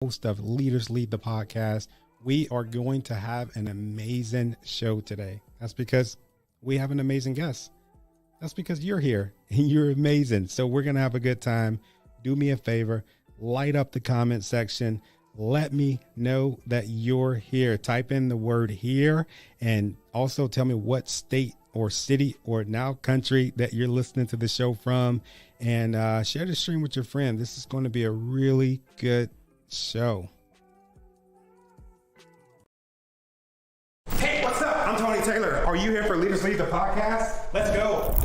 Host of Leaders Lead the Podcast. We are going to have an amazing show today. That's because we have an amazing guest. That's because you're here and you're amazing. So we're going to have a good time. Do me a favor, light up the comment section. Let me know that you're here. Type in the word here and also tell me what state or city or now country that you're listening to the show from, and share the stream with your friend. This is going to be a really good show. Hey, what's up? I'm Tony Taylor. Are you here for Leaders Lead the Podcast? Let's go.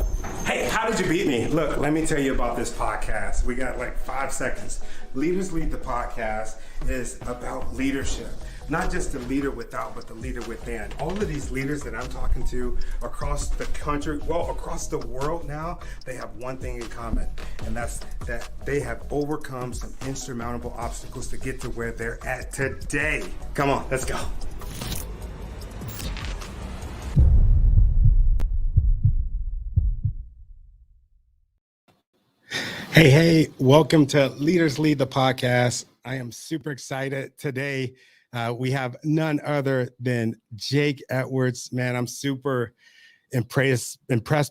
Hey, how did you beat me? Look, let me tell you about this podcast. We got like 5 seconds. Leaders Lead the Podcast is about leadership. Not just the leader without, but the leader within. All of these leaders that I'm talking to across the country, well, across the world now, they have one thing in common, and that's that they have overcome some insurmountable obstacles to get to where they're at today. Come on, let's go. Hey, welcome to Leaders Lead the Podcast. I am super excited today. We have none other than Jake Edwards. Man, I'm super impressed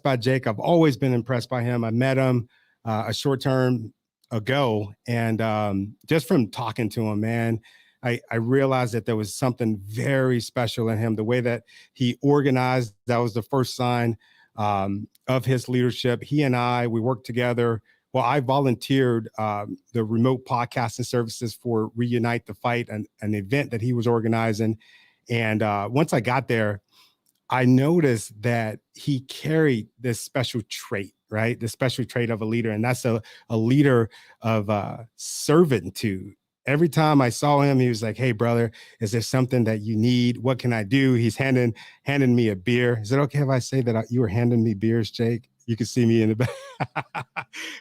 by Jake. I've always been impressed by him. I met him a short term ago, and just from talking to him, man, I realized that there was something very special in him. The way that he organized, that was the first sign of his leadership. He and we worked together. Well, I volunteered the remote podcasting services for Reunite the Fight, an event that he was organizing. And once I got there, I noticed that he carried this special trait, right? The special trait of a leader. And that's a leader of servitude. Every time I saw him, he was like, "Hey, brother, is there something that you need? What can I do?" He's handing me a beer. Is it okay if I say that you were handing me beers, Jake? You can see me in the back.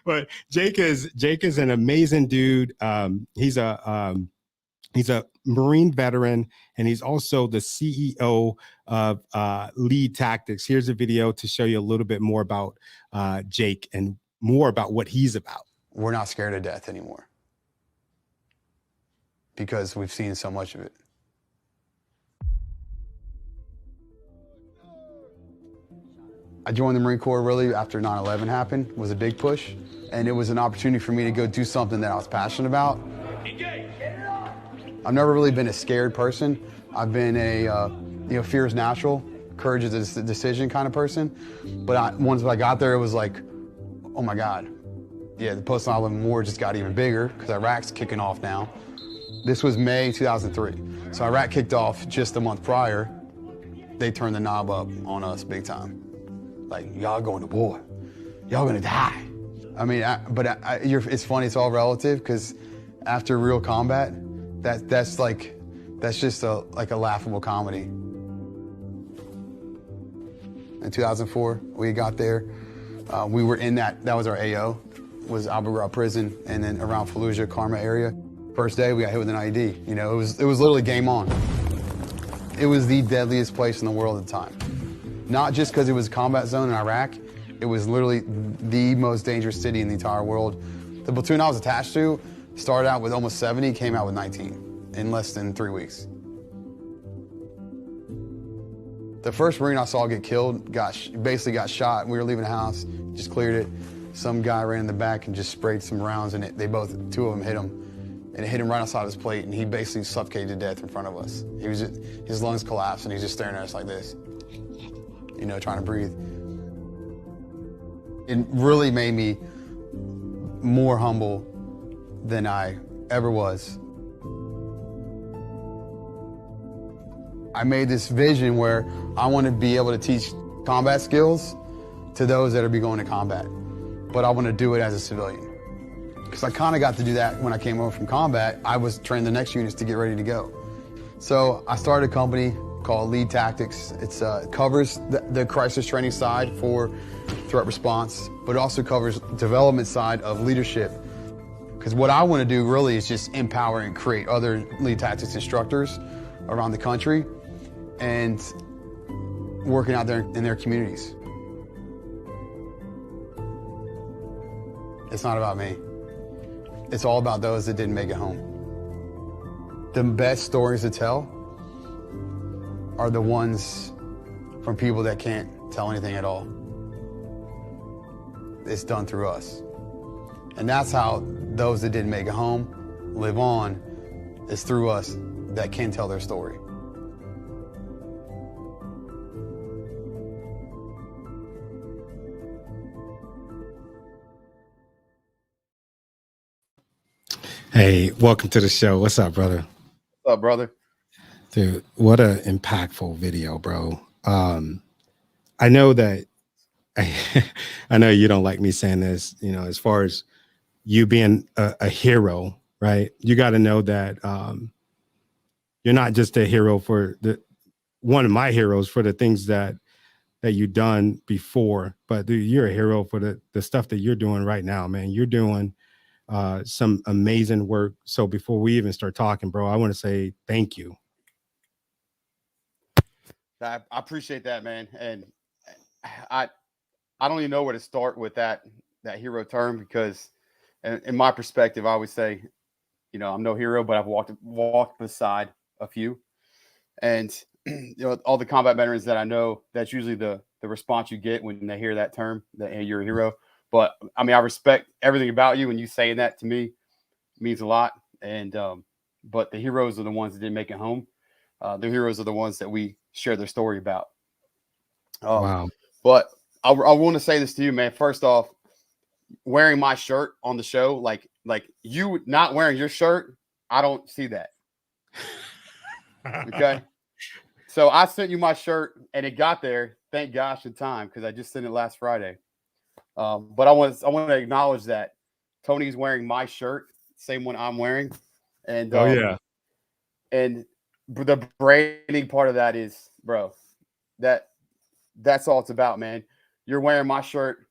But Jake is an amazing dude. He's a Marine veteran, and he's also the CEO of Lead Tactics. Here's a video to show you a little bit more about Jake and more about what he's about. We're not scared of death anymore because we've seen so much of it. I joined the Marine Corps really after 9/11 happened. It was a big push, and it was an opportunity for me to go do something that I was passionate about. I've never really been a scared person. I've been a fear is natural, courage is a decision kind of person. But once I got there, it was like, oh my God. Yeah, the post 9/11 war just got even bigger because Iraq's kicking off now. This was May 2003. So Iraq kicked off just a month prior. They turned the knob up on us big time. Like, y'all going to war. Y'all gonna die. I mean, it's funny, it's all relative, because after real combat, that's just like a laughable comedy. In 2004, we got there. We were in that was our AO, was Abu Ghraib prison, and then around Fallujah, Karma area. First day, we got hit with an IED. You know, it was literally game on. It was the deadliest place in the world at the time. Not just because it was a combat zone in Iraq, it was literally the most dangerous city in the entire world. The platoon I was attached to started out with almost 70, came out with 19 in less than 3 weeks. The first Marine I saw get killed basically got shot. We were leaving the house, just cleared it. Some guy ran in the back and just sprayed some rounds in it. Two of them hit him, and it hit him right outside his plate, and he basically suffocated to death in front of us. His lungs collapsed, and he's just staring at us like this. You know, trying to breathe. It really made me more humble than I ever was. I made this vision where I want to be able to teach combat skills to those that are going to combat, but I want to do it as a civilian. Because I kind of got to do that when I came over from combat. I was training the next units to get ready to go. So I started a company called Lead Tactics. It covers the crisis training side for threat response, but it also covers development side of leadership. Because what I want to do really is just empower and create other Lead Tactics instructors around the country and working out there in their communities. It's not about me. It's all about those that didn't make it home. the best stories to tell are the ones from people that can't tell anything at all. It's done through us. And that's how those that didn't make it home live on, is through us that can tell their story. Hey, welcome to the show. What's up, brother? What's up, brother? Dude, what a impactful video, bro. I know that I know you don't like me saying this, you know, as far as you being a hero, right? You got to know that you're not just a hero for one of my heroes for the things that you've done before, but dude, you're a hero for the stuff that you're doing right now, man. You're doing some amazing work. So before we even start talking, bro, I want to say thank you. I appreciate that, man. And I don't even know where to start with that hero term, because in my perspective, I always say, you know, I'm no hero, but I've walked beside a few. And you know, all the combat veterans that I know, that's usually the response you get when they hear that term, that hey, you're a hero. But I mean, I respect everything about you, and you saying that to me means a lot. And but the heroes are the ones that didn't make it home. The heroes are the ones that we share their story about. Wow. But I want to say this to you, man. First off, wearing my shirt on the show, like you not wearing your shirt, I don't see that. Okay. So I sent you my shirt, and it got there, thank gosh, in time, because I just sent it last Friday. But I want to acknowledge that Tony's wearing my shirt, same one I'm wearing, and Oh yeah. And the branding part of that is, bro, that's all it's about, man. You're wearing my shirt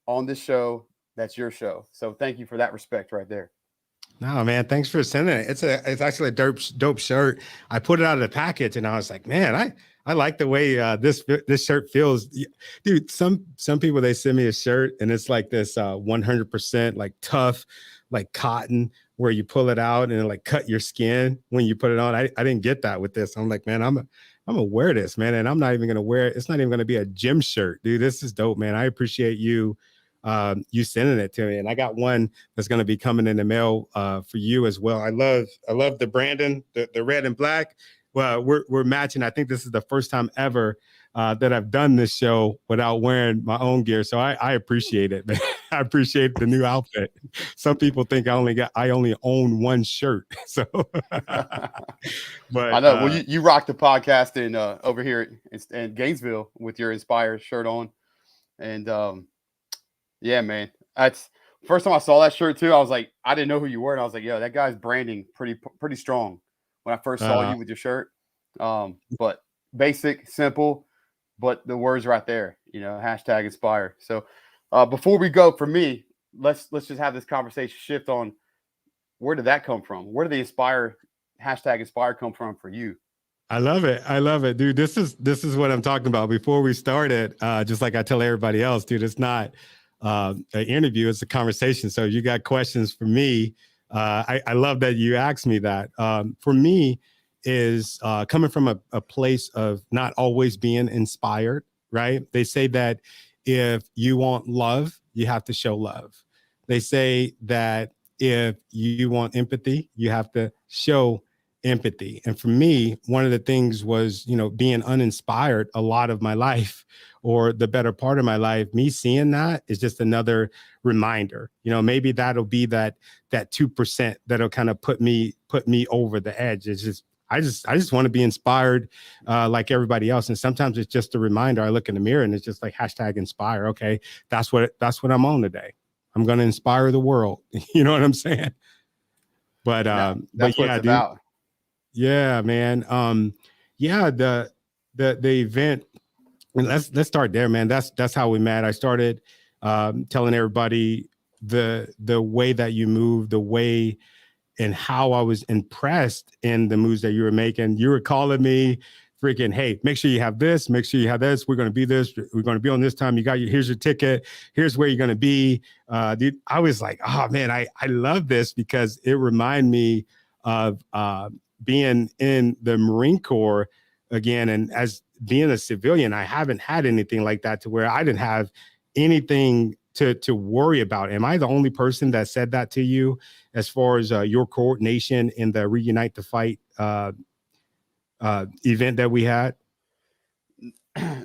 on this show. That's your show. So thank you for that respect right there. No, man, thanks for sending it. It's actually a dope shirt. I put it out of the package and I was like, man, I like the way this shirt feels. Dude, some people, they send me a shirt and it's like this 100% like tough, like cotton, where you pull it out and it like cut your skin when you put it on. I didn't get that with this. I'm like, man, I'm gonna wear this, man, and I'm not even gonna wear it. It's not even gonna be a gym shirt, dude. This is dope, man. I appreciate you sending it to me, and I got one that's going to be coming in the mail for you as well. I love the branding, the red and black. Well, we're matching. I think this is the first time ever that I've done this show without wearing my own gear, so I appreciate it, man. I appreciate the new outfit. Some people think I only own one shirt, so but I know. Well, you rock the podcast in over here in Gainesville with your Inspire shirt on, and yeah, man. That's first time I saw that shirt too. I was like, I didn't know who you were, and I was like, yo, that guy's branding pretty strong when I first saw you with your shirt. But basic, simple, but the words right there, you know, hashtag inspire. So before we go, for me, let's just have this conversation shift on where did that come from? Where did the hashtag inspire come from for you? I love it, dude. This is what I'm talking about. Before we started, just like I tell everybody else, dude, it's not an interview, it's a conversation. So you got questions for me. I love that you asked me that. For me is coming from a place of not always being inspired, right? They say that if you want love, you have to show love. They say that if you want empathy, you have to show empathy. And for me, one of the things was, you know, being uninspired a lot of my life, or the better part of my life. Me seeing that is just another reminder. You know, maybe that'll be that 2% that'll kind of put me over the edge. It's just I just want to be inspired like everybody else. And sometimes it's just a reminder. I look in the mirror and it's just like hashtag inspire. Okay, that's what I'm on today. I'm going to inspire the world. You know what I'm saying? But that's what it's about. Yeah, man. Yeah, the event. Let's start there, man. That's how we met. I started telling everybody the way that you move, the way and how I was impressed in the moves that you were making. You were calling me freaking, hey, make sure you have this, make sure you have this. We're going to be this. We're going to be on this time. Here's your ticket. Here's where you're going to be. Dude, I was like, oh man, I love this because it reminded me of being in the Marine Corps again. And as being a civilian, I haven't had anything like that to where I didn't have anything to worry about. Am I the only person that said that to you as far as your coordination in the Reunite the Fight event that we had?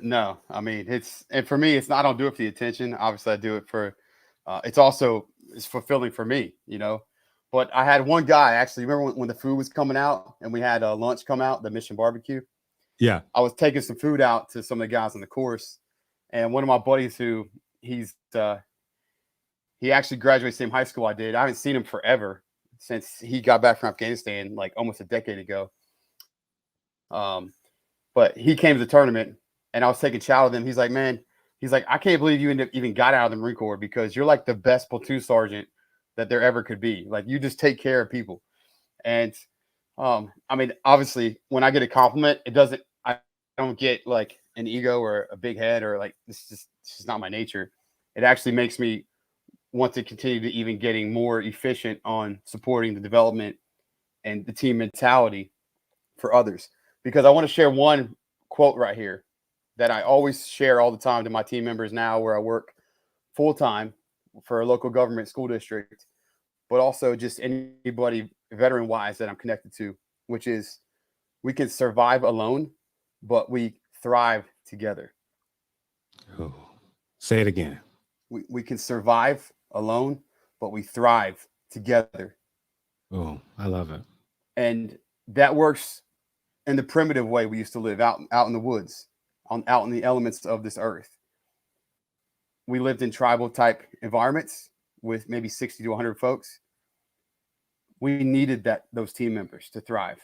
No, I mean, and for me, it's not, I don't do it for the attention. Obviously I do it for, it's fulfilling for me, but I had one guy actually, remember when the food was coming out and we had lunch come out, the Mission Barbecue. Yeah. I was taking some food out to some of the guys on the course, and one of my buddies who he actually graduated same high school I did. I haven't seen him forever since he got back from Afghanistan, like almost a decade ago. But he came to the tournament and I was taking chow with him. He's like, man, I can't believe you even got out of the Marine Corps, because you're like the best platoon sergeant that there ever could be. Like, you just take care of people. And I mean, obviously when I get a compliment, I don't get like an ego or a big head or like, this is not my nature. It actually makes me want to continue to even getting more efficient on supporting the development and the team mentality for others. Because I want to share one quote right here that I always share all the time to my team members now, where I work full time for a local government school district, but also just anybody veteran wise that I'm connected to, which is, we can survive alone, but we thrive together. Oh, say it again. We can survive alone, but we thrive together. Oh, I love it. And that works in the primitive way we used to live out in the woods, out in the elements of this earth. We lived in tribal type environments with maybe 60 to 100 folks. We needed those team members to thrive,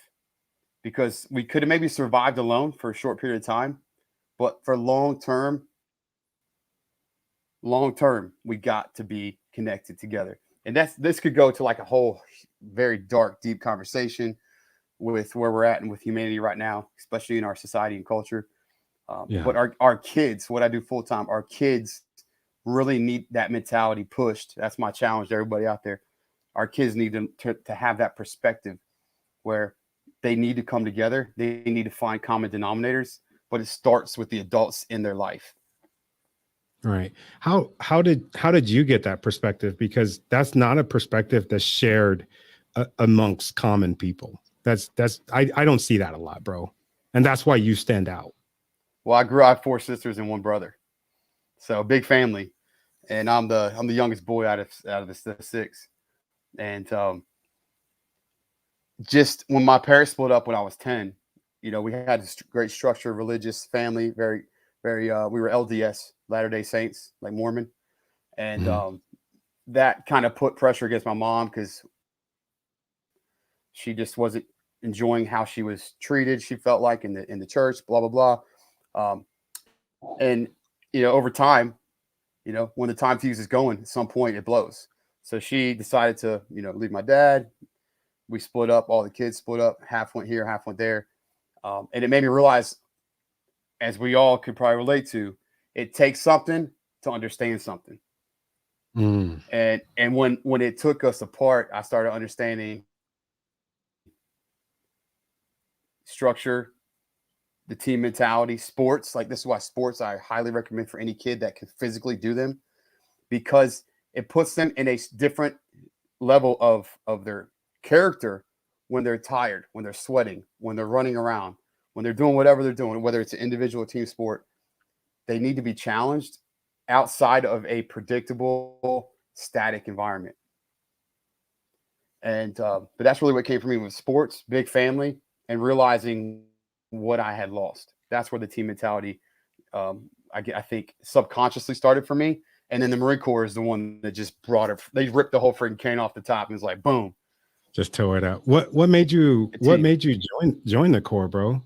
because we could have maybe survived alone for a short period of time, but for long term, we got to be connected together. And this could go to like a whole very dark, deep conversation with where we're at and with humanity right now, especially in our society and culture. But our kids, what I do full time, our kids really need that mentality pushed. That's my challenge to everybody out there. Our kids need to have that perspective where they need to come together. They need to find common denominators, but it starts with the adults in their life. Right. How did you get that perspective? Because that's not a perspective that's shared amongst common people. I don't see that a lot, bro. And that's why you stand out. Well, I have 4 sisters and 1 brother, so big family, and I'm the youngest boy out of the 6. And just when my parents split up when I was 10, we had this great structure, religious family, very, very. We were LDS, Latter-day Saints, like Mormon, and that kind of put pressure against my mom, because she just wasn't enjoying how she was treated. She felt like in the church, blah blah blah, and over time, when the time fuse is going, at some point it blows. So she decided to leave my dad. We split up. All the kids split up. Half went here, half went there, and it made me realize, as we all could probably relate to, it takes something to understand something. And when it took us apart, I started understanding structure, the team mentality, sports. Like, this is why sports I highly recommend for any kid that can physically do them, because it puts them in a different level of their character when they're tired, when they're sweating, when they're running around, when they're doing whatever they're doing, whether it's an individual or team sport. They need to be challenged outside of a predictable, static environment. And but that's really what came for me with sports, big family, and realizing what I had lost. That's where the team mentality, I think, subconsciously started for me. And then the Marine Corps is the one that just brought it. They ripped the whole freaking cane off the top and it's like, boom. Just tore it out. What made you join the Corps, bro?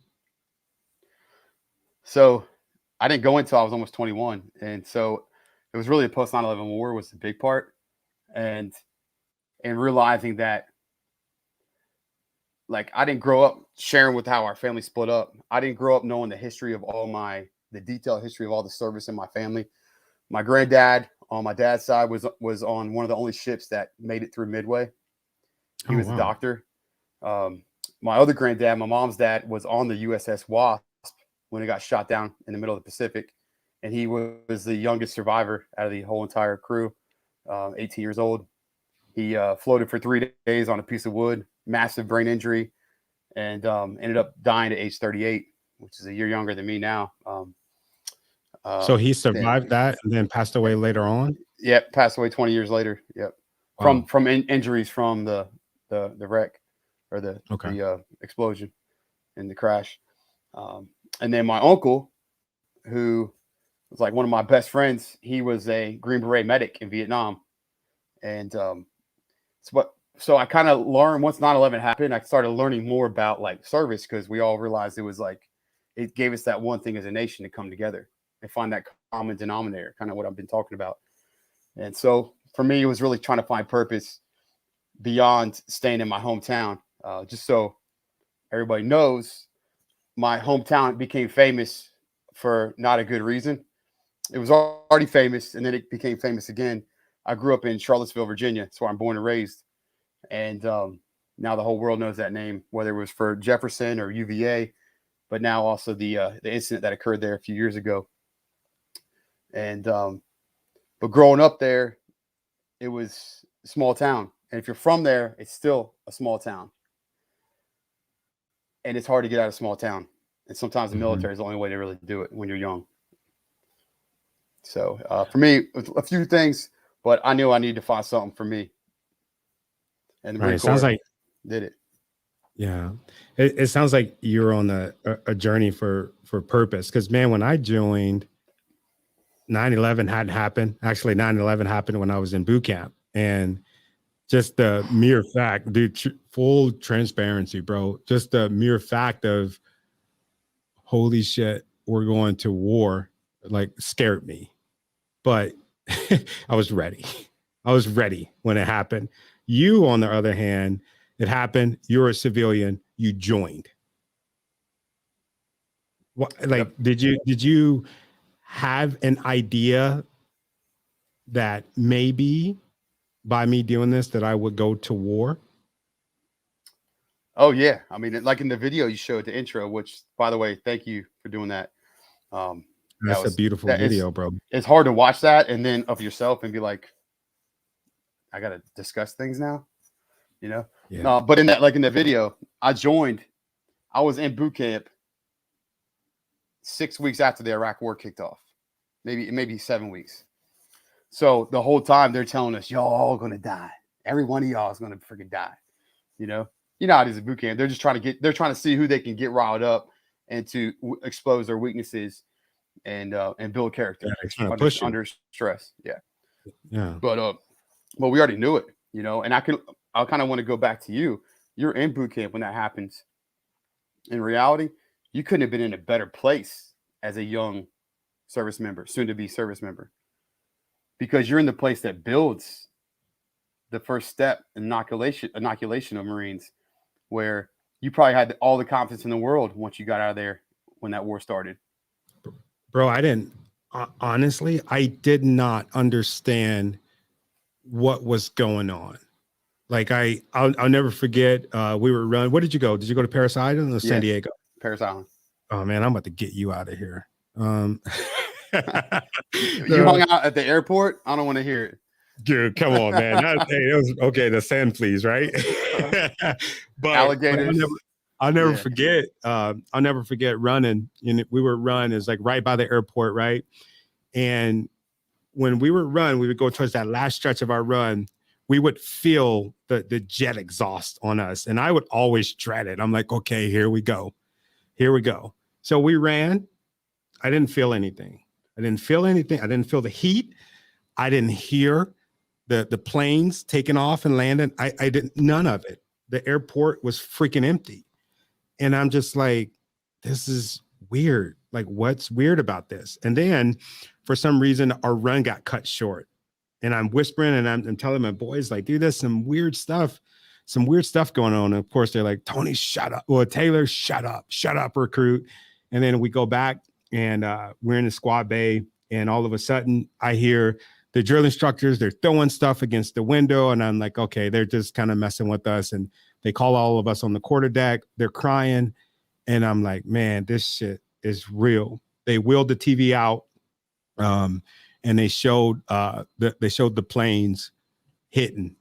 So I didn't go until I was almost 21. And so it was really a post 9/11 war was the big part. And realizing that, like, I didn't grow up sharing with how our family split up. I didn't grow up knowing the history of the detailed history of all the service in my family. My granddad on my dad's side was on one of the only ships that made it through Midway. He was a doctor. My other granddad, my mom's dad, was on the USS Wasp when it got shot down in the middle of the Pacific. And he was the youngest survivor out of the whole entire crew, 18 years old. He floated for 3 days on a piece of wood, massive brain injury, and ended up dying at age 38, which is a year younger than me now. So he survived that and then passed away later on? Yep, passed away 20 years later. Yep. Wow. From injuries from the wreck or the explosion and the crash. And then my uncle, who was like one of my best friends, he was a Green Beret medic in Vietnam. And so I kind of learned once 9/11 happened, I started learning more about like service, because we all realized it was like, it gave us that one thing as a nation to come together and find that common denominator, kind of what I've been talking about. And so for me, it was really trying to find purpose beyond staying in my hometown. Just so everybody knows, my hometown became famous for not a good reason. It was already famous, and then it became famous again. I grew up in Charlottesville, Virginia. That's where I'm born and raised. And now the whole world knows that name, whether it was for Jefferson or UVA, but now also the incident that occurred there a few years ago. And but growing up there, it was a small town. And if you're from there, it's still a small town. And it's hard to get out of a small town. And sometimes the military is the only way to really do it when you're young. So for me, a few things, but I knew I needed to find something for me. And the Marine Corps sounds like did it. Yeah, it sounds like you're on a journey for purpose. Because man, when I joined, 9/11 hadn't happened. Actually, 9/11 happened when I was in boot camp, and just the mere fact, dude, full transparency, bro. Just the mere fact of, holy shit, we're going to war, like scared me. But I was ready. I was ready when it happened. You, on the other hand, it happened. You're a civilian. You joined. What, like, did you have an idea that maybe by me doing this that I would go to war? Oh yeah, I mean, like in the video you showed, the intro, which, by the way, thank you for doing that. That's a beautiful video, bro. It's hard to watch that and then of yourself and be like, I gotta discuss things now, you know. Yeah. But in that, like in the video, I was in boot camp 6 weeks after the Iraq war kicked off, maybe 7 weeks. So the whole time they're telling us, y'all all gonna die. Every one of y'all is gonna freaking die. You know how it is at boot camp. They're just trying to see who they can get riled up and to expose their weaknesses and build character under stress. Yeah. Yeah. But we already knew it, and I kind of want to go back to you. You're in boot camp when that happens. In reality, you couldn't have been in a better place as a young service member, soon to be service member, because you're in the place that builds the first step, inoculation of Marines, where you probably had all the confidence in the world once you got out of there when that war started. Bro, honestly, I did not understand what was going on. Like I'll never forget. We were running. Where did you go? Did you go to Paris Island or San Diego? Paris Island. Oh man, I'm about to get you out of here. You hung out at the airport? I don't want to hear it. Dude, come on, man. It was okay. The sand fleas, right? But alligators. I'll never forget. I'll never forget running. And we were running. It's like right by the airport, right? And when we would run, we would go towards that last stretch of our run. We would feel the jet exhaust on us, and I would always dread it. I'm like, okay, here we go. So we ran. I didn't feel anything. I didn't feel the heat. I didn't hear the planes taking off and landing. I didn't, none of it. The airport was freaking empty. And I'm just like, this is weird. Like, what's weird about this? And then for some reason, our run got cut short. And I'm whispering and I'm telling my boys, like, dude, there's some weird stuff going on. And of course, they're like, Tony, shut up. Well, Taylor, shut up, recruit. And then we go back and we're in the squad bay. And all of a sudden, I hear the drill instructors, they're throwing stuff against the window. And I'm like, okay, they're just kind of messing with us. They call all of us on the quarterdeck. They're crying. And I'm like, man, this shit is real. They wheeled the TV out, and they showed the planes hitting.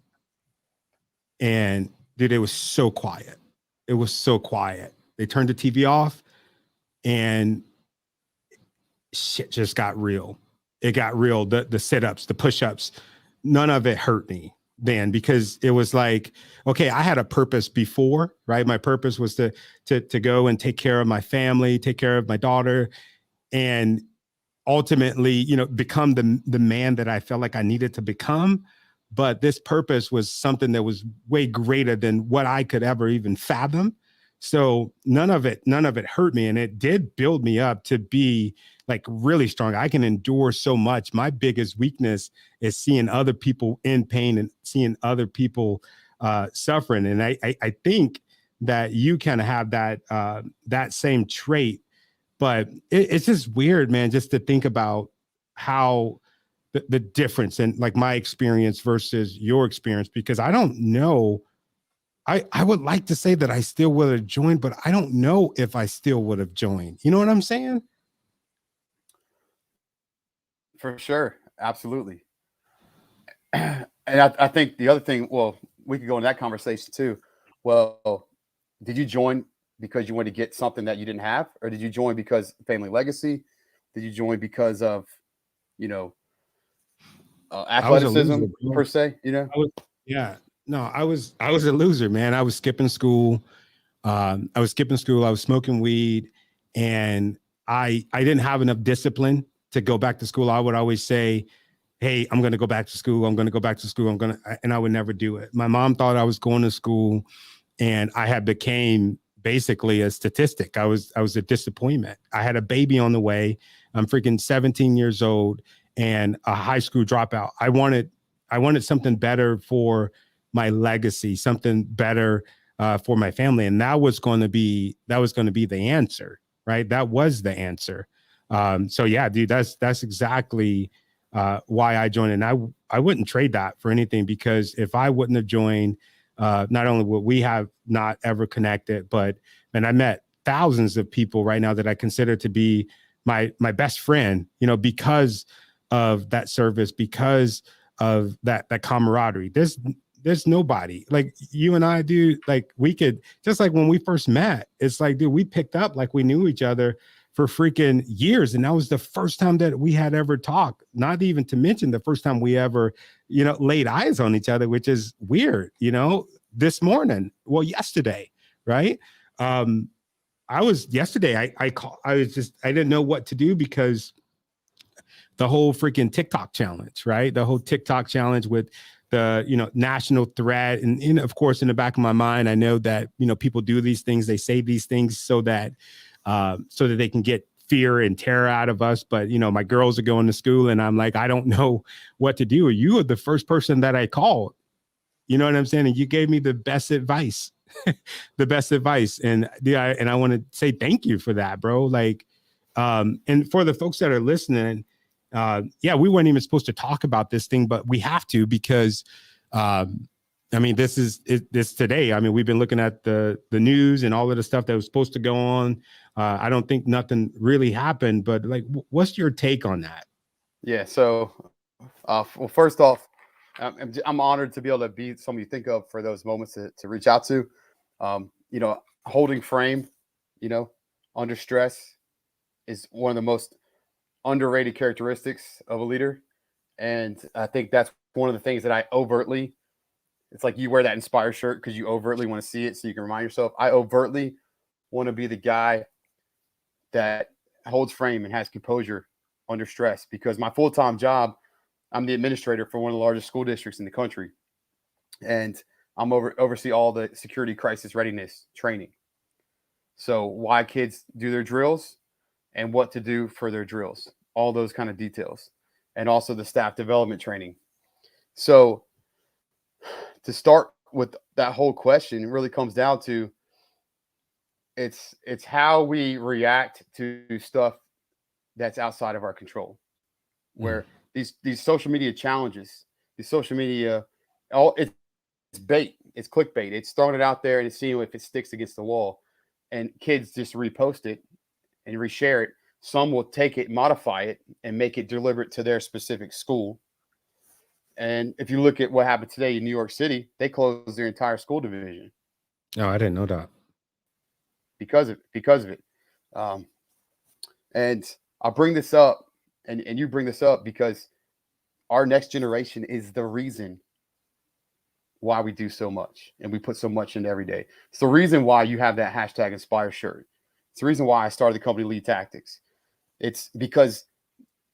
And dude, it was so quiet. It was so quiet. They turned the TV off, and shit just got real. It got real. The sit-ups, the push-ups, none of it hurt me then, because it was like, okay, I had a purpose before, right? My purpose was to go and take care of my family, take care of my daughter, and ultimately, you know, become the man that I felt like I needed to become. But this purpose was something that was way greater than what I could ever even fathom. So none of it hurt me. And it did build me up to be like really strong. I can endure so much. My biggest weakness is seeing other people in pain and seeing other people suffering. And I think that you kind of have that same trait, but it's just weird, man, just to think about how the difference in like my experience versus your experience, because I don't know. I would like to say that I still would have joined, but I don't know if I still would have joined. You know what I'm saying? For sure. Absolutely. And I think the other thing, well, we could go in that conversation too. Well, did you join because you wanted to get something that you didn't have? Or did you join because family legacy? Did you join because of, you know, athleticism per se, you know? Yeah, no, I was a loser, man. I was skipping school. I was smoking weed, and I didn't have enough discipline to go back to school. I would always say, hey, I'm going to go back to school. I'm going to go back to school. And I would never do it. My mom thought I was going to school, and I had became basically a statistic. I was a disappointment. I had a baby on the way. I'm freaking 17 years old and a high school dropout. I wanted something better for my legacy, something better for my family. And that was going to be the answer, right? That was the answer. So yeah, dude, that's exactly why I joined. And I wouldn't trade that for anything, because if I wouldn't have joined, not only would we have not ever connected, but I met thousands of people right now that I consider to be my best friend, you know, because of that service, because of that camaraderie. There's nobody like you and I do. Like we could, just like when we first met, it's like, dude, we picked up like we knew each other for freaking years. And that was the first time that we had ever talked, not even to mention the first time we ever, you know, laid eyes on each other, which is weird, you know, yesterday, right? Yesterday, I didn't know what to do, because the whole freaking TikTok challenge, right? The whole TikTok challenge with the, you know, national threat. And of course, in the back of my mind, I know that, you know, people do these things, they say these things so that they can get fear and terror out of us. But, you know, my girls are going to school, and I'm like, I don't know what to do. You are the first person that I called. You know what I'm saying? And you gave me the best advice, the best advice. And I want to say thank you for that, bro. Like, and for the folks that are listening, we weren't even supposed to talk about this thing, but we have to, because, I mean, this is today. I mean, we've been looking at the news and all of the stuff that was supposed to go on. I don't think nothing really happened, but like, what's your take on that? Yeah. So, well, first off, I'm honored to be able to be someone you think of for those moments to reach out to. You know, holding frame, you know, under stress is one of the most underrated characteristics of a leader. And I think that's one of the things that I overtly, it's like you wear that inspired shirt because you overtly want to see it so you can remind yourself. I overtly want to be the guy that holds frame and has composure under stress, because my full-time job, I'm the administrator for one of the largest school districts in the country. And I'm oversee all the security crisis readiness training. So why kids do their drills and what to do for their drills, all those kind of details, and also the staff development training. So to start with that whole question, it really comes down to it's how we react to stuff that's outside of our control, where these social media challenges, these social media, it's bait. It's clickbait. It's throwing it out there and seeing if it sticks against the wall. And kids just repost it and reshare it. Some will take it, modify it, and make it deliberate to their specific school. And if you look at what happened today in New York City, they closed their entire school division. No, I didn't know that. Because of it. And I'll bring this up, and you bring this up because our next generation is the reason why we do so much and we put so much in every day. It's the reason why you have that hashtag Inspire shirt. It's the reason why I started the company Lead Tactics. It's because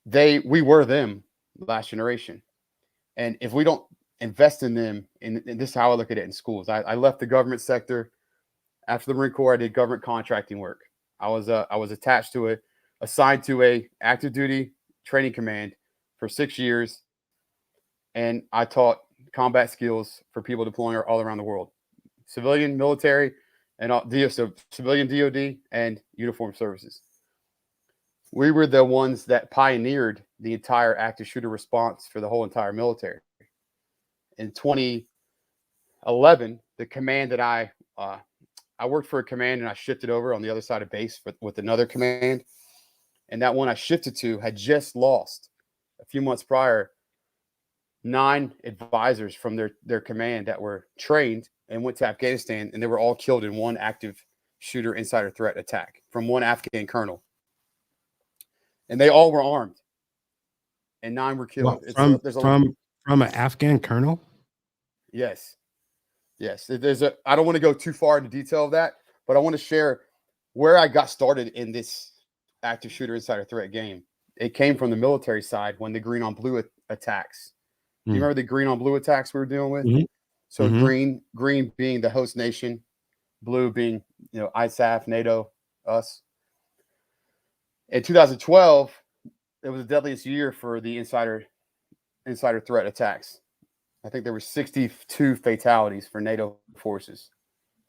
we were them last generation. And if we don't invest in them, and this is how I look at it in schools. I left the government sector. After the Marine Corps, I did government contracting work. I was attached to assigned to a active duty training command for 6 years. And I taught combat skills for people deploying all around the world, civilian, military, and so civilian DOD and uniformed services. We were the ones that pioneered the entire active shooter response for the whole entire military. In 2011, the command that I worked for a command and I shifted over on the other side of base with another command. And that one I shifted to had just lost a few months prior 9 advisors from their command that were trained and went to Afghanistan, and they were all killed in one active shooter insider threat attack from one Afghan colonel. And they all were armed, and 9 were killed. Well, from an Afghan colonel? Yes. I don't want to go too far into detail of that, but I want to share where I got started in this active shooter insider threat game. It came from the military side when the green on blue attacks. Do you remember the green on blue attacks we were dealing with? Mm-hmm. So green being the host nation, blue being, ISAF, NATO, us. In 2012, it was the deadliest year for the insider threat attacks. I think there were 62 fatalities for NATO forces,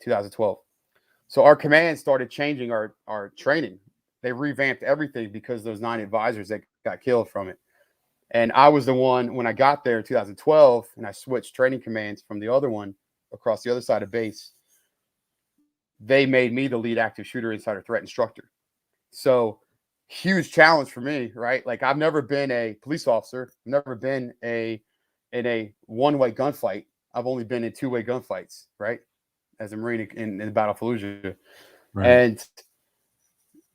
2012. So our command started changing our training. They revamped everything because those 9 advisors that got killed from it. And I was the one, when I got there in 2012, and I switched training commands from the other one across the other side of base, they made me the lead active shooter insider threat instructor. So huge challenge for me, right? Like, I've never been a police officer. I've never been in a one-way gunfight. I've only been in 2-way gunfights, right? As a Marine in the Battle of Fallujah. Right. And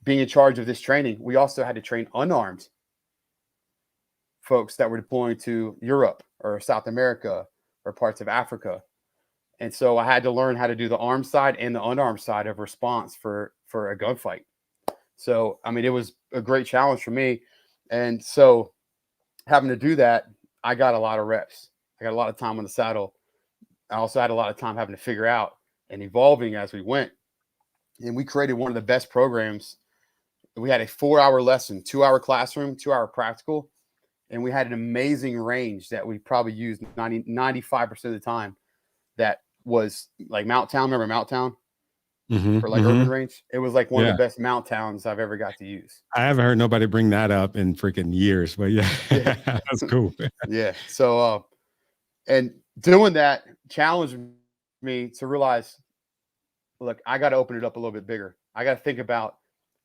being in charge of this training, we also had to train unarmed folks that were deploying to Europe or South America or parts of Africa. And so I had to learn how to do the armed side and the unarmed side of response for a gunfight. So, I mean, it was a great challenge for me. And so having to do that, I got a lot of reps. I got a lot of time on the saddle. I also had a lot of time having to figure out and evolving as we went. And we created one of the best programs. We had a 4-hour lesson, 2-hour classroom, 2-hour practical. And we had an amazing range that we probably used 95% of the time. That was like Mount Town. Remember Mount Town? For like urban range? It was like one of the best mount towns I've ever got to use. I haven't heard nobody bring that up in freaking years, but yeah. That's cool. Yeah. So, and doing that challenged me to realize, look, I got to open it up a little bit bigger. I got to think about,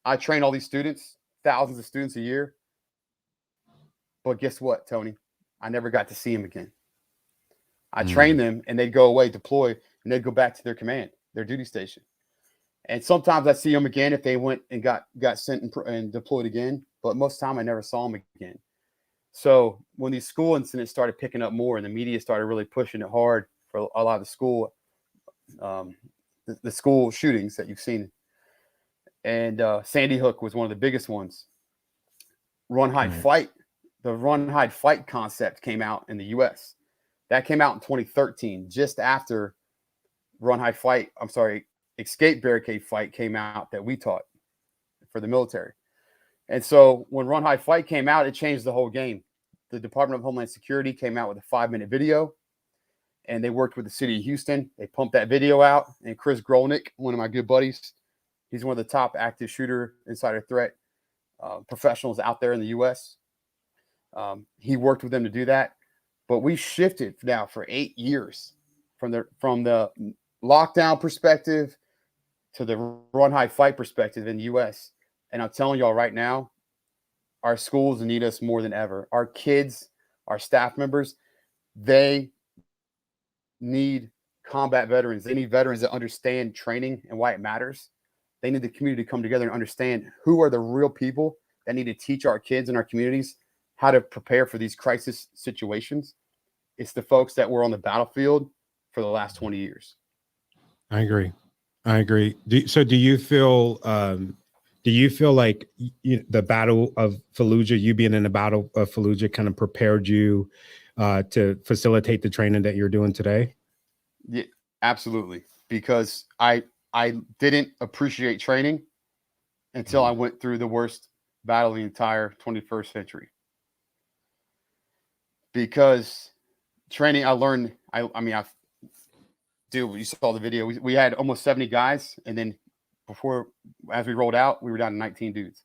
I train all these students, thousands of students a year. But guess what, Tony? I never got to see them again. I trained them and they'd go away, deploy, and they'd go back to their command, their duty station. And sometimes I see them again if they went and got sent and deployed again. But most of the time I never saw them again. So when these school incidents started picking up more and the media started really pushing it hard for a lot of the school, the school shootings that you've seen. And Sandy Hook was one of the biggest ones. Run, hide, fight. The run, hide, fight concept came out in the U.S. That came out in 2013, just after run, hide, fight. Escape, barricade, fight came out that we taught for the military. And so when run, hide, fight came out, it changed the whole game. The Department of Homeland Security came out with a 5-minute video, and they worked with the city of Houston. They pumped that video out, and Chris Grolnick, one of my good buddies, he's one of the top active shooter insider threat professionals out there in the U.S. He worked with them to do that. But we shifted now for 8 years from the lockdown perspective to the run, hide, fight perspective in the U.S. And I'm telling y'all right now, our schools need us more than ever. Our kids, our staff members, they need combat veterans. They need veterans that understand training and why it matters. They need the community to come together and understand who are the real people that need to teach our kids in our communities how to prepare for these crisis situations. It's the folks that were on the battlefield for the last 20 years. I agree. Do you feel like the Battle of Fallujah, you being in the Battle of Fallujah, kind of prepared you to facilitate the training that you're doing today? Yeah, absolutely. Because I didn't appreciate training until I went through the worst battle of the entire 21st century. Because training, I learned, dude, you saw the video. We had almost 70 guys, and then as we rolled out, we were down to 19 dudes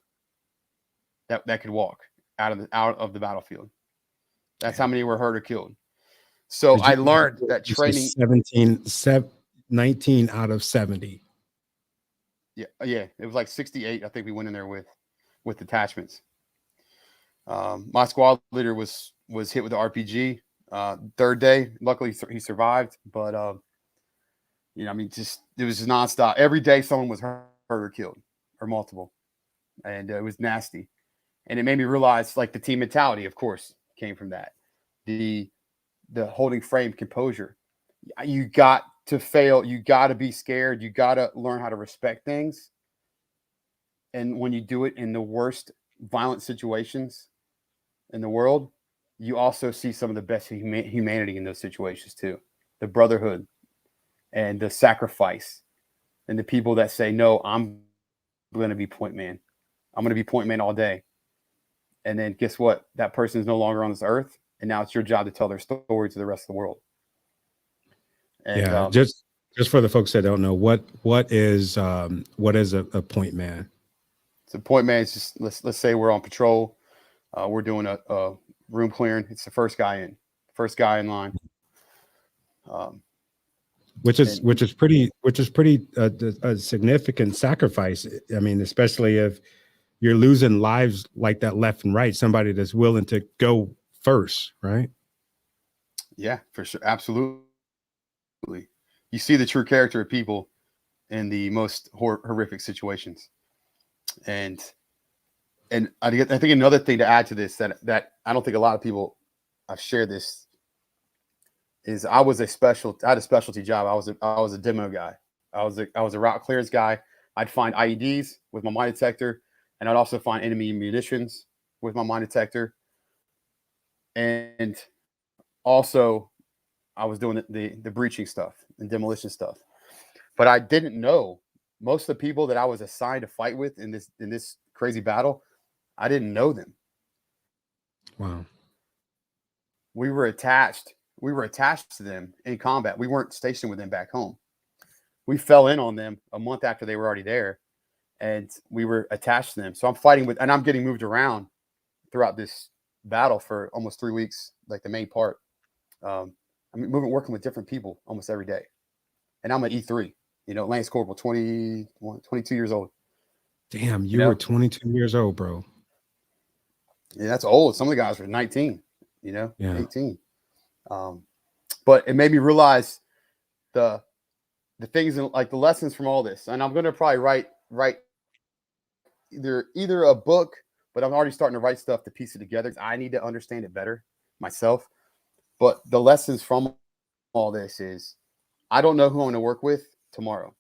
that could walk out of the battlefield. That's how many were hurt or killed. So I learned that training. 19 out of 70. Yeah, it was like 68. I think we went in there with detachments. My squad leader was hit with the RPG. Third day, luckily he survived, but just it was just nonstop. Every day someone was hurt or killed, or multiple, and it was nasty. And it made me realize, like, the team mentality, of course, came from that. The holding frame, composure. You got to fail. You got to be scared. You got to learn how to respect things. And when you do it in the worst violent situations in the world, you also see some of the best humanity in those situations too. The brotherhood and the sacrifice, and the people that say, no, I'm going to be point man. I'm going to be point man all day. And then guess what? That person is no longer on this earth. And now it's your job to tell their story to the rest of the world. And just for the folks that don't know, what is a point man? So point man is just, let's say we're on patrol. We're doing a room clearing. It's the first guy in line. Which is pretty a significant sacrifice. I mean, especially if you're losing lives like that left and right, somebody that's willing to go first, right? Yeah, for sure. Absolutely. You see the true character of people in the most horrific situations. And I think another thing to add to this that I don't think a lot of people have shared this is I had a specialty job. I was a demo guy. I was a route clearance guy. I'd find IEDs with my mine detector, and I'd also find enemy munitions with my mine detector. And also I was doing the breaching stuff and demolition stuff. But I didn't know most of the people that I was assigned to fight with in this crazy battle. I didn't know them. Wow. We were attached to them in combat. We weren't stationed with them back home. We fell in on them a month after they were already there, and we were attached to them. So I'm fighting and I'm getting moved around throughout this battle for almost 3 weeks, like the main part. Working with different people almost every day. And I'm at E3, Lance Corporal, 22 years old. Damn, you were 22 years old, bro. Yeah, that's old. Some of the guys were 19, Yeah. 18. But it made me realize the things, like the lessons from all this. And I'm going to probably write either a book, but I'm already starting to write stuff to piece it together. I need to understand it better myself. But the lessons from all this is, I don't know who I'm going to work with tomorrow.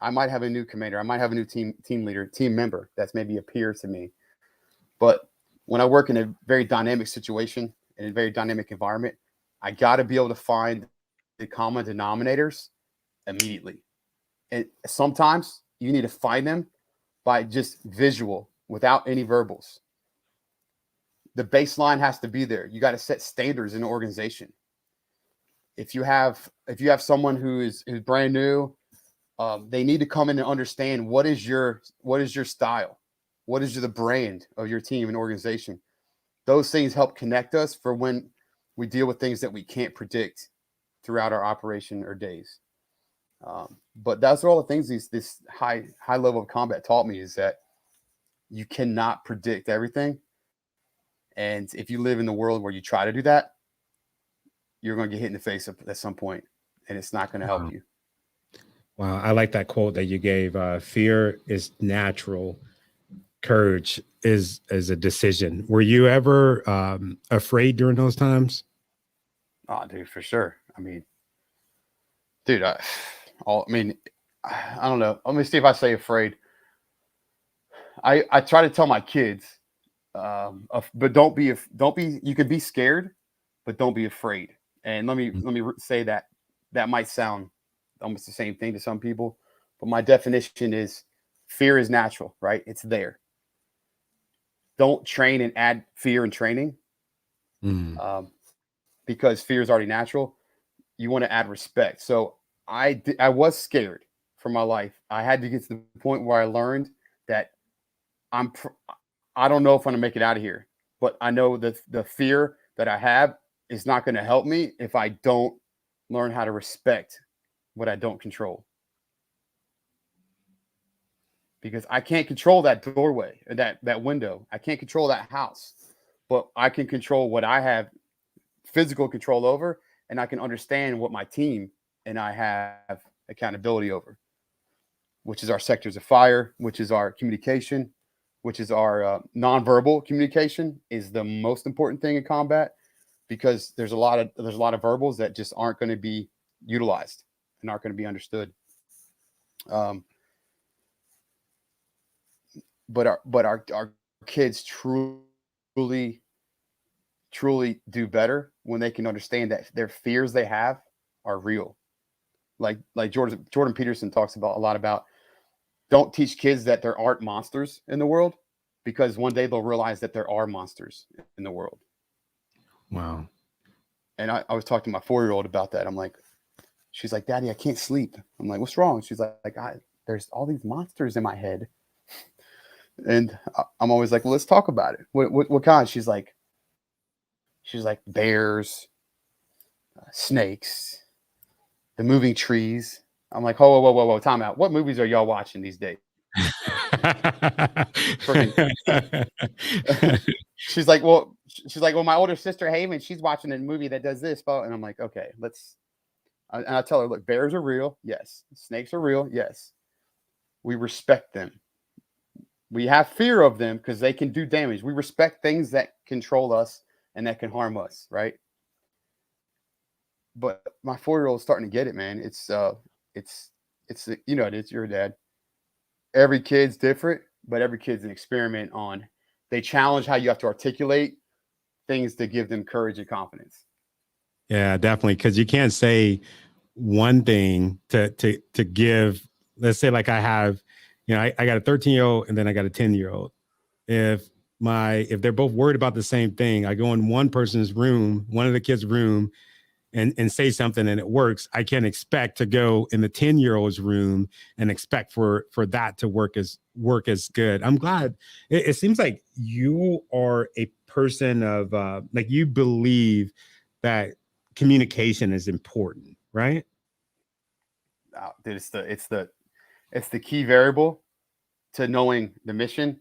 I might have a new commander. I might have a new team leader, team member that's maybe a peer to me. But when I work in a very dynamic situation, in a very dynamic environment, I got to be able to find the common denominators immediately. And sometimes you need to find them by just visual, without any verbals. The baseline has to be there. You got to set standards in the organization. If you have someone who is brand new, they need to come in and understand what is your style, what is the brand of your team and organization. Those things help connect us for when we deal with things that we can't predict throughout our operation or days. But that's all the things this high level of combat taught me, is that you cannot predict everything. And if you live in the world where you try to do that, you're going to get hit in the face at some point, and it's not going to help you. Wow. I like that quote that you gave. Fear is natural. Courage is a decision. Were you ever afraid during those times? Oh, dude, for sure. I mean, dude, I don't know. Let me see if I say afraid. I try to tell my kids, but don't be. You can be scared, but don't be afraid. And let me say that might sound almost the same thing to some people, but my definition is fear is natural, right? It's there. Don't train and add fear and training, because fear is already natural. You want to add respect. So I was scared for my life. I had to get to the point where I learned that I don't know if I'm gonna make it out of here, but I know that the fear that I have is not going to help me if I don't learn how to respect what I don't control. Because I can't control that doorway, that window. I can't control that house, but I can control what I have physical control over, and I can understand what my team and I have accountability over, which is our sectors of fire, which is our communication, which is our nonverbal communication is the most important thing in combat, because there's a lot of verbals that just aren't going to be utilized and aren't going to be understood. But our kids truly do better when they can understand that their fears they have are real. Like Jordan Peterson talks about a lot about, don't teach kids that there aren't monsters in the world, because one day they'll realize that there are monsters in the world. Wow. And I was talking to my 4-year-old about that. I'm like, she's like, Daddy, I can't sleep. I'm like, what's wrong? She's like, there's all these monsters in my head. And I'm always like, well, let's talk about it. What kind? She's like bears, snakes, the moving trees. I'm like, whoa, time out. What movies are y'all watching these days? She's like, well, my older sister Haven, she's watching a movie that does this. And I'm like, okay, and I tell her, look, bears are real. Yes. Snakes are real. Yes. We respect them. We have fear of them because they can do damage. We respect things that control us and that can harm us. Right. But my 4-year-old is starting to get it, man. It's your dad. Every kid's different, but every kid's an experiment on. They challenge how you have to articulate things to give them courage and confidence. Yeah, definitely. Because you can't say one thing to give. Let's say like I have, I got a 13-year-old and then I got a 10-year-old. If they're both worried about the same thing, I go in one person's room, one of the kids' room, and say something and it works. I can't expect to go in the 10-year-old's room and expect for that to work as good. I'm glad. It seems like you are a person of like, you believe that communication is important, right? Dude, it's the key variable to knowing the mission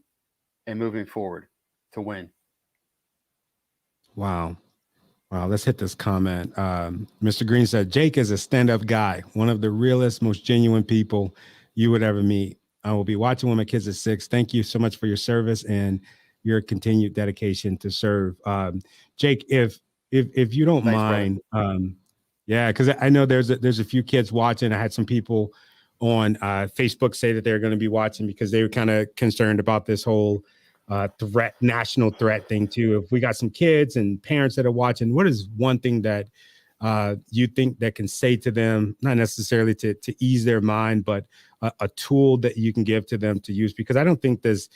and moving forward to win. Wow. Let's hit this comment. Mr. Green said, Jake is a stand-up guy, one of the realest, most genuine people you would ever meet. I will be watching when my kids are 6. Thank you so much for your service and your continued dedication to serve. Jake, if you don't mind, yeah, because I know there's a few kids watching. I had some people on Facebook say that they're going to be watching because they were kind of concerned about this whole national threat thing too. If we got some kids and parents that are watching, what is one thing that you think that can say to them, not necessarily to ease their mind, but a tool that you can give to them to use? Because I don't think this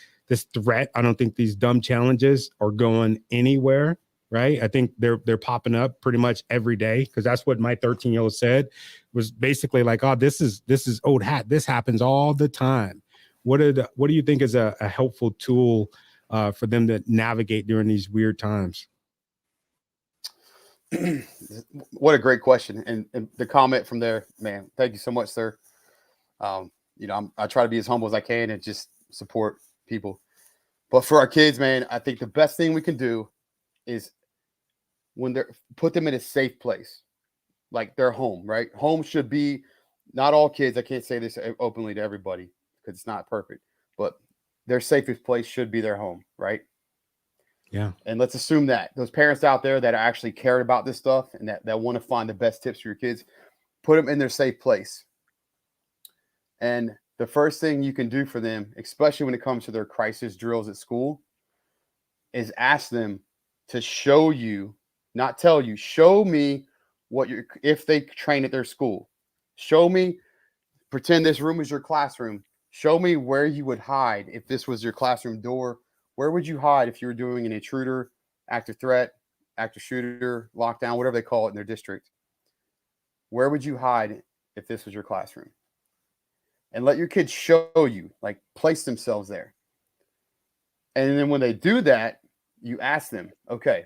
threat, I don't think these dumb challenges are going anywhere, right? I think they're popping up pretty much every day, because that's what my 13-year-old said, was basically like, oh, this is old hat. This happens all the time. What do you think is a helpful tool for them to navigate during these weird times? What a great question. And the comment from there, man, thank you so much, sir. I try to be as humble as I can and just support people. But for our kids, man, I think the best thing we can do is when they're put them in a safe place, like their home, right? Home should be, not all kids, I can't say this openly to everybody because it's not perfect, but their safest place should be their home, right? Yeah. And let's assume that those parents out there that are actually cared about this stuff and that want to find the best tips for your kids, put them in their safe place. And the first thing you can do for them, especially when it comes to their crisis drills at school, is ask them to show you, not tell you, show me if they train at their school, show me, pretend this room is your classroom. Show me where you would hide if this was your classroom door. Where would you hide if you were doing an intruder, active threat, active shooter, lockdown, whatever they call it in their district? Where would you hide if this was your classroom? And let your kids show you, like place themselves there. And then when they do that, you ask them, okay,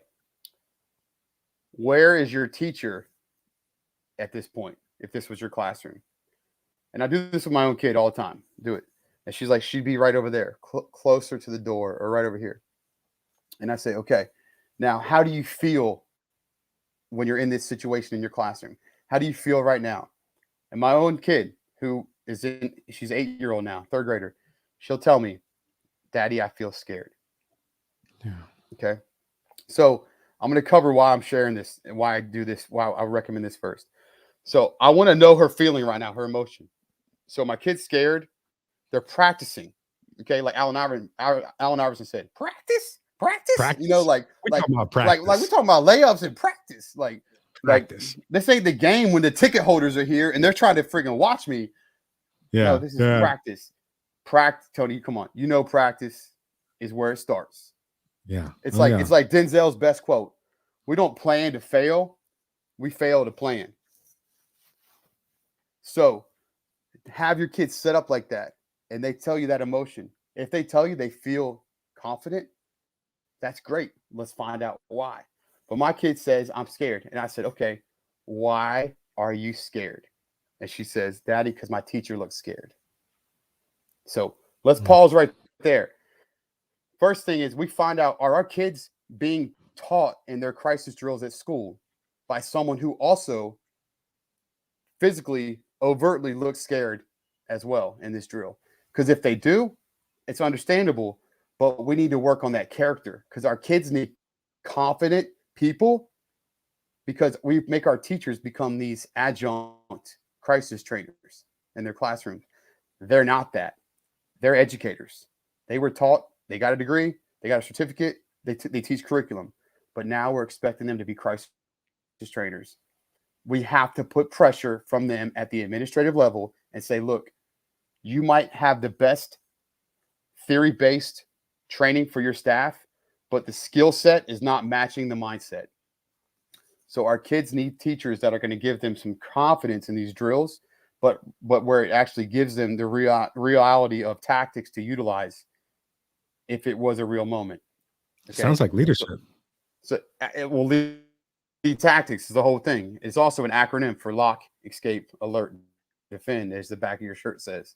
where is your teacher at this point, if this was your classroom? And I do this with my own kid all the time. Do it. And she's like, she'd be right over there, closer to the door or right over here. And I say, okay, now how do you feel when you're in this situation in your classroom? How do you feel right now? And my own kid, who is she's 8-year-old now, 3rd grader, she'll tell me, Daddy, I feel scared. Yeah. Okay. So I'm going to cover why I'm sharing this and why I do this, why I recommend this first. So I want to know her feeling right now, her emotion. So my kid's scared. They're practicing. Okay. Like Allen Iverson said, practice. Practice. Like we're talking about practice. Like we're talking about layups and practice. Practice. This ain't the game when the ticket holders are here and they're trying to freaking watch me. Yeah. No, this is practice. Practice, Tony. Come on. Practice is where it starts. Yeah. It's like Denzel's best quote. We don't plan to fail. We fail to plan. So have your kids set up like that and they tell you that emotion. If they tell you they feel confident, that's great. Let's find out why. But my kid says, I'm scared. And I said, okay, why are you scared? And she says, Daddy, because my teacher looks scared. So let's pause right there. First thing is we find out, are our kids being taught in their crisis drills at school by someone who also physically, overtly looks scared as well in this drill? Because if they do, it's understandable, but we need to work on that character because our kids need confident people because we make our teachers become these adjunct crisis trainers in their classrooms. They're not that. They're educators. They were taught, they got a degree, they got a certificate, they teach curriculum, but now we're expecting them to be crisis trainers. We have to put pressure from them at the administrative level and say, look, you might have the best theory-based training for your staff, but the skill set is not matching the mindset. So our kids need teachers that are going to give them some confidence in these drills, but where it actually gives them the reality of tactics to utilize if it was a real moment. Okay? Sounds like leadership. So it will lead tactics is the whole thing. It's also an acronym for lock, escape, alert, defend, as the back of your shirt says.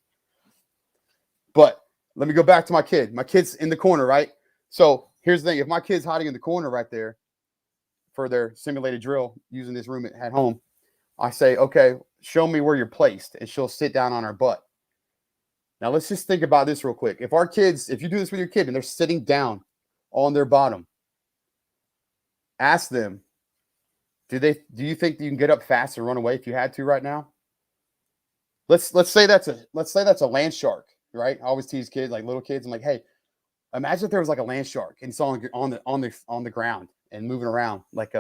But let me go back to my kid. My kid's in the corner, right? So here's the thing. If my kid's hiding in the corner right there for their simulated drill using this room at home, I say, okay, show me where you're placed. And she'll sit down on her butt. Now let's just think about this real quick. If you do this with your kid and they're sitting down on their bottom, ask them, do you think you can get up fast and run away if you had to right now? Let's say that's a land shark, right? I always tease kids, like little kids. I'm like, hey, imagine if there was like a land shark and it's on the ground and moving around like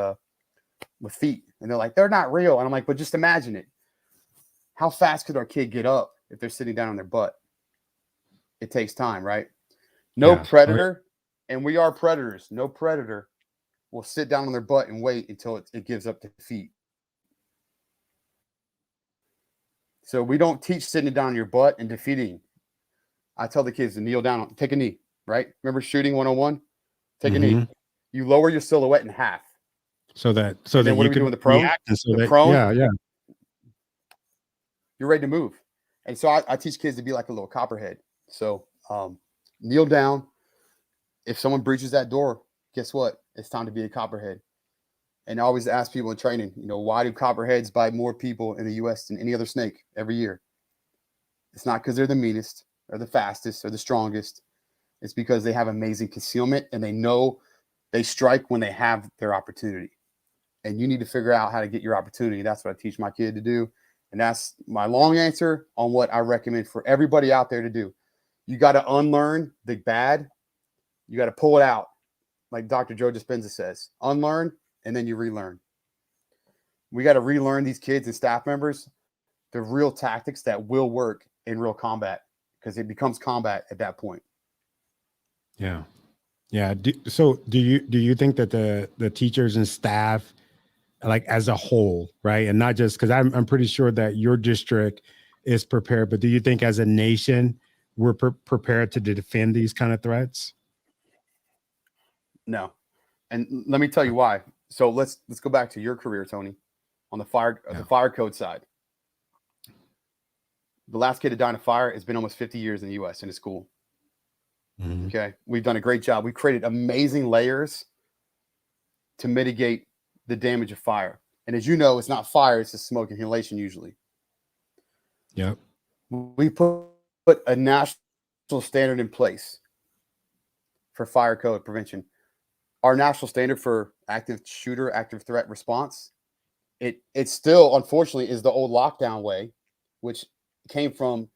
with feet. And they're like, they're not real. And I'm like, but just imagine it. How fast could our kid get up if they're sitting down on their butt? It takes time, right? No predator, and we are predators. No predator will sit down on their butt and wait until it gives up defeat. So we don't teach sitting down on your butt and defeating. I tell the kids to kneel down, take a knee, right? Remember shooting 101? Take a knee. You lower your silhouette in half. So that And then what you do we could do in the prone? react, and so The that prone, yeah. you're ready to move. And so I teach kids to be like a little copperhead. So kneel down. If someone breaches that door, guess what? It's time to be a copperhead. And I always ask people in training, why do copperheads bite more people in the U.S. than any other snake every year? It's not because they're the meanest or the fastest or the strongest. It's because they have amazing concealment and they know they strike when they have their opportunity. And you need to figure out how to get your opportunity. That's what I teach my kid to do. And that's my long answer on what I recommend for everybody out there to do. You got to unlearn the bad. You got to pull it out. Like Dr. Joe Dispenza says, unlearn, and then you relearn. We got to relearn these kids and staff members the real tactics that will work in real combat, because it becomes combat at that point. Yeah. Yeah. So do you think that the teachers and staff, like as a whole, right? And not just because I'm pretty sure that your district is prepared, but do you think as a nation, we're prepared to defend these kind of threats? No. And let me tell you why. So let's go back to your career, Tony, on the fire code side. The last kid to die in a fire has been almost 50 years in the U.S. in a school. Mm-hmm. Okay. We've done a great job. We created amazing layers to mitigate the damage of fire. And as you know, it's not fire, it's just smoke inhalation usually. Yep. We put a national standard in place for fire code prevention. Our national standard for active shooter, active threat response, it still, unfortunately, is the old lockdown way, which came from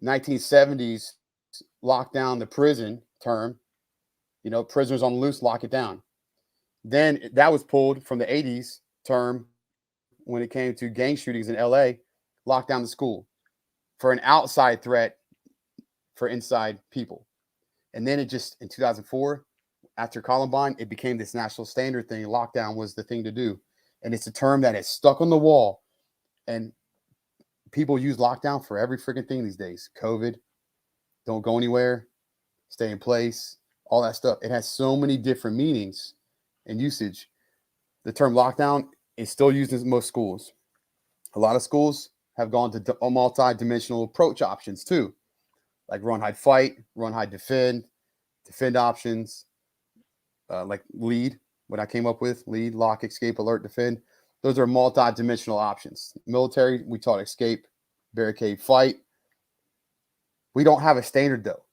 1970s lock down the prison term, prisoners on the loose, lock it down. Then that was pulled from the 80s term when it came to gang shootings in LA, lock down the school for an outside threat for inside people. And then it just, in 2004, after Columbine, it became this national standard thing. Lockdown was the thing to do. And it's a term that is stuck on the wall. And people use lockdown for every freaking thing these days. COVID, don't go anywhere, stay in place, all that stuff. It has so many different meanings and usage. The term lockdown is still used in most schools. A lot of schools have gone to multi-dimensional approach options too, like run, hide, fight, run, hide, defend options, like lead, what I came up with, lead, lock, escape, alert, defend. Those are multi-dimensional options. Military, we taught escape, barricade, fight. We don't have a standard though.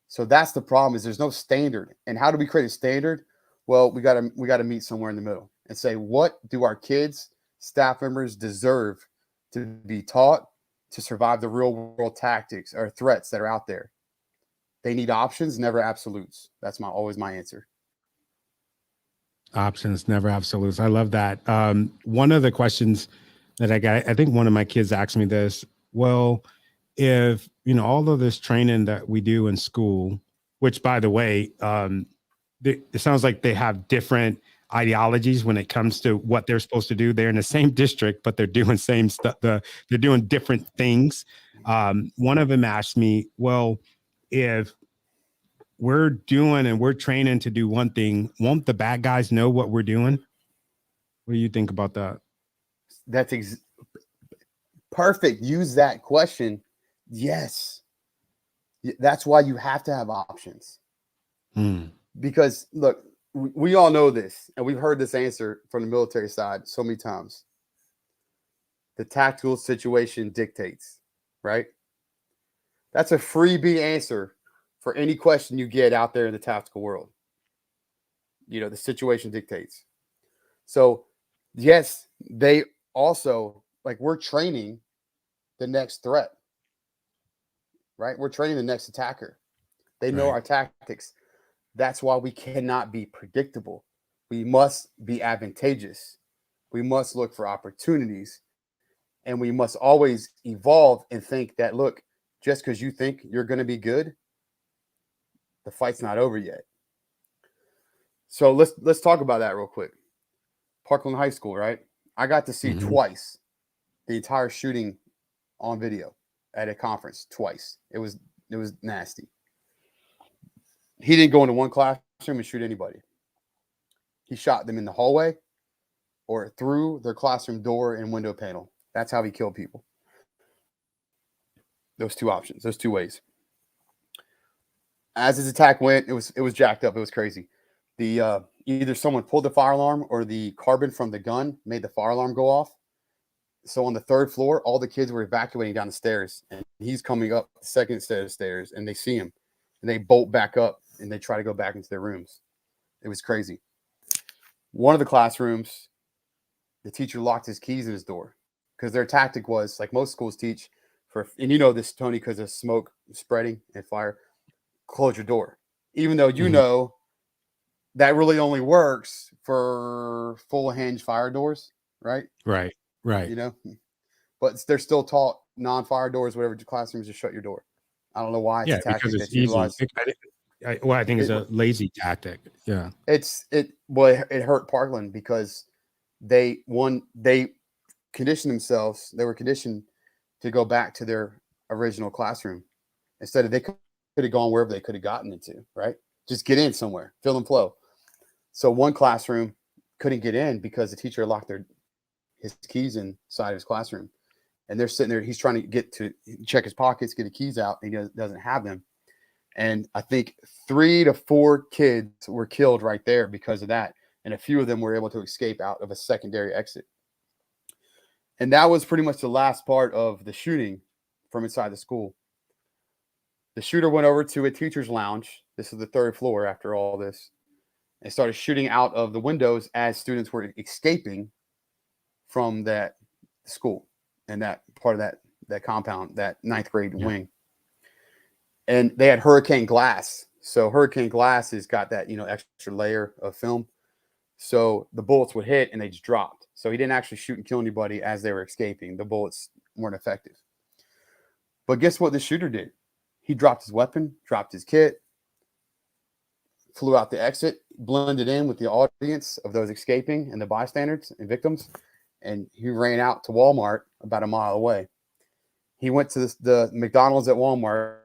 So that's the problem, is there's no standard. And how do we create a standard? Well, we got to meet somewhere in the middle and say, what do our kids, staff members deserve to be taught to survive the real world tactics or threats that are out there? They need options, never absolutes. That's always my answer. Options, never absolutes. I love that. One of the questions that I got, I think one of my kids asked me this. Well, if all of this training that we do in school, which by the way, it sounds like they have different ideologies when it comes to what they're supposed to do. They're in the same district, but they're doing same stuff. They're doing different things. One of them asked me, well, if we're doing and we're training to do one thing, won't the bad guys know what we're doing? What do you think about that? That's perfect. Use that question. Yes. That's why you have to have options. Because look, we all know this, and we've heard this answer from the military side so many times. The tactical situation dictates, right? That's a freebie answer for any question you get out there in the tactical world. The situation dictates. So yes, they also, like, we're training the next threat, right? We're training the next attacker. They know our tactics. That's why we cannot be predictable. We must be advantageous. We must look for opportunities. And we must always evolve and think that, look, just because you think you're going to be good, the fight's not over yet. So let's talk about that real quick. Parkland High School, right? I got to see twice the entire shooting on video at a conference, twice. It was nasty. He didn't go into one classroom and shoot anybody. He shot them in the hallway or through their classroom door and window panel. That's how he killed people. Those two options, those two ways. As his attack went, it was jacked up. It was crazy. The either someone pulled the fire alarm or the carbon from the gun made the fire alarm go off. So on the third floor, all the kids were evacuating down the stairs, and he's coming up the second set of stairs, and they see him, and they bolt back up, and they try to go back into their rooms. It was crazy. One of the classrooms, the teacher locked his keys in his door because their tactic was, like most schools teach, and you know this, Tony, because of smoke spreading and fire, close your door. Even though you know that really only works for full hinge fire doors, right? Right. You know, but they're still taught non-fire doors, whatever classrooms, just shut your door. I don't know why. It's a tactic because it's that's easy. utilized. I think it's a lazy tactic. Yeah. It hurt Parkland because they conditioned themselves. They were conditioned to go back to their original classroom instead of they could have gone wherever they could have gotten into, right? Just get in somewhere, fill and flow. So one classroom couldn't get in because the teacher locked his keys inside of his classroom, and they're sitting there. He's trying to get to check his pockets, get the keys out, and he doesn't have them. And I think 3 to 4 kids were killed right there because of that, and a few of them were able to escape out of a secondary exit. And that was pretty much the last part of the shooting from inside the school. The shooter went over to a teacher's lounge. This is the 3rd floor after all this, and started shooting out of the windows as students were escaping from that school and that part of that compound, that 9th grade wing. And they had hurricane glass. So hurricane glass has got that, extra layer of film. So the bullets would hit and they just dropped. So he didn't actually shoot and kill anybody as they were escaping. The bullets weren't effective. But guess what the shooter did? He dropped his weapon, dropped his kit, flew out the exit, blended in with the audience of those escaping and the bystanders and victims. And he ran out to Walmart about a mile away. He went to the McDonald's at Walmart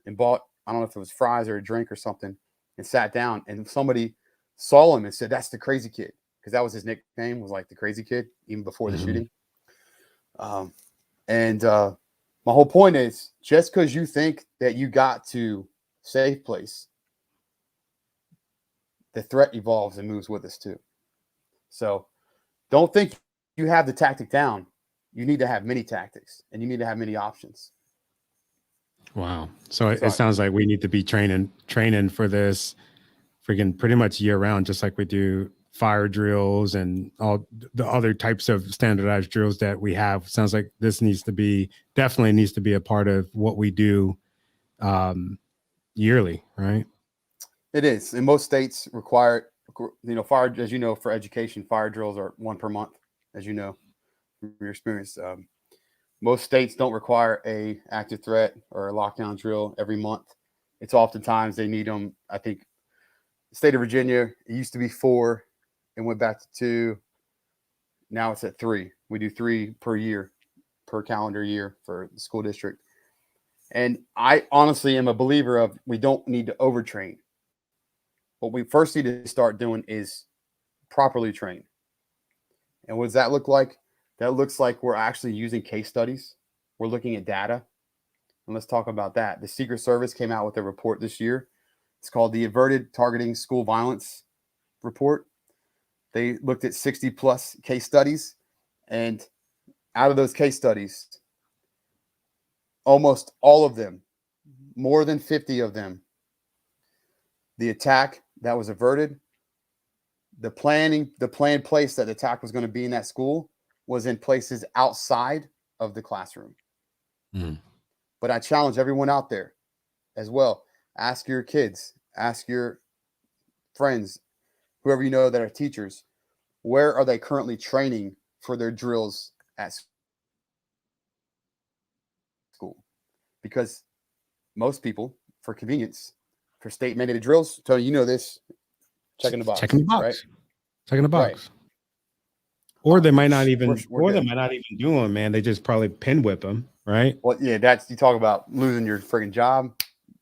and bought, I don't know if it was fries or a drink or something, and sat down. And somebody saw him and said, "That's the crazy kid," because that was his nickname, was like the crazy kid, even before the shooting. My whole point is, just because you think that you got to safe place, the threat evolves and moves with us too. So don't think you have the tactic down. You need to have many tactics, and you need to have many options. Wow. So it sounds like we need to be training for this freaking pretty much year round, just like we do fire drills and all the other types of standardized drills that we have. Sounds like this definitely needs to be a part of what we do yearly, right? It is. And most states require, fire, as you know, for education, fire drills are 1 per month, as you know, from your experience. Most states don't require a active threat or a lockdown drill every month. It's oftentimes they need them. I think the state of Virginia, it used to be 4 and went back to 2. Now it's at 3. We do 3 per year, per calendar year for the school district. And I honestly am a believer of we don't need to overtrain. What we first need to start doing is properly train. And what does that look like? That looks like we're actually using case studies. We're looking at data. And let's talk about that. The Secret Service came out with a report this year. It's called the Averted Targeting School Violence Report. They looked at 60 plus case studies. And out of those case studies, almost all of them, more than 50 of them, the attack that was averted, the planned place that the attack was going to be in that school was in places outside of the classroom. But I challenge everyone out there as well. Ask your kids, ask your friends, whoever you know that are teachers, where are they currently training for their drills at school? Because most people, for convenience, for state mandated drills, Tony, you know this, checking the box. Checking the box. Right? Checking the box. Right. Or they might not even, we're they might not even do them, man. They just probably pin whip them, right? Well, yeah, that's, you talk about losing your friggin' job.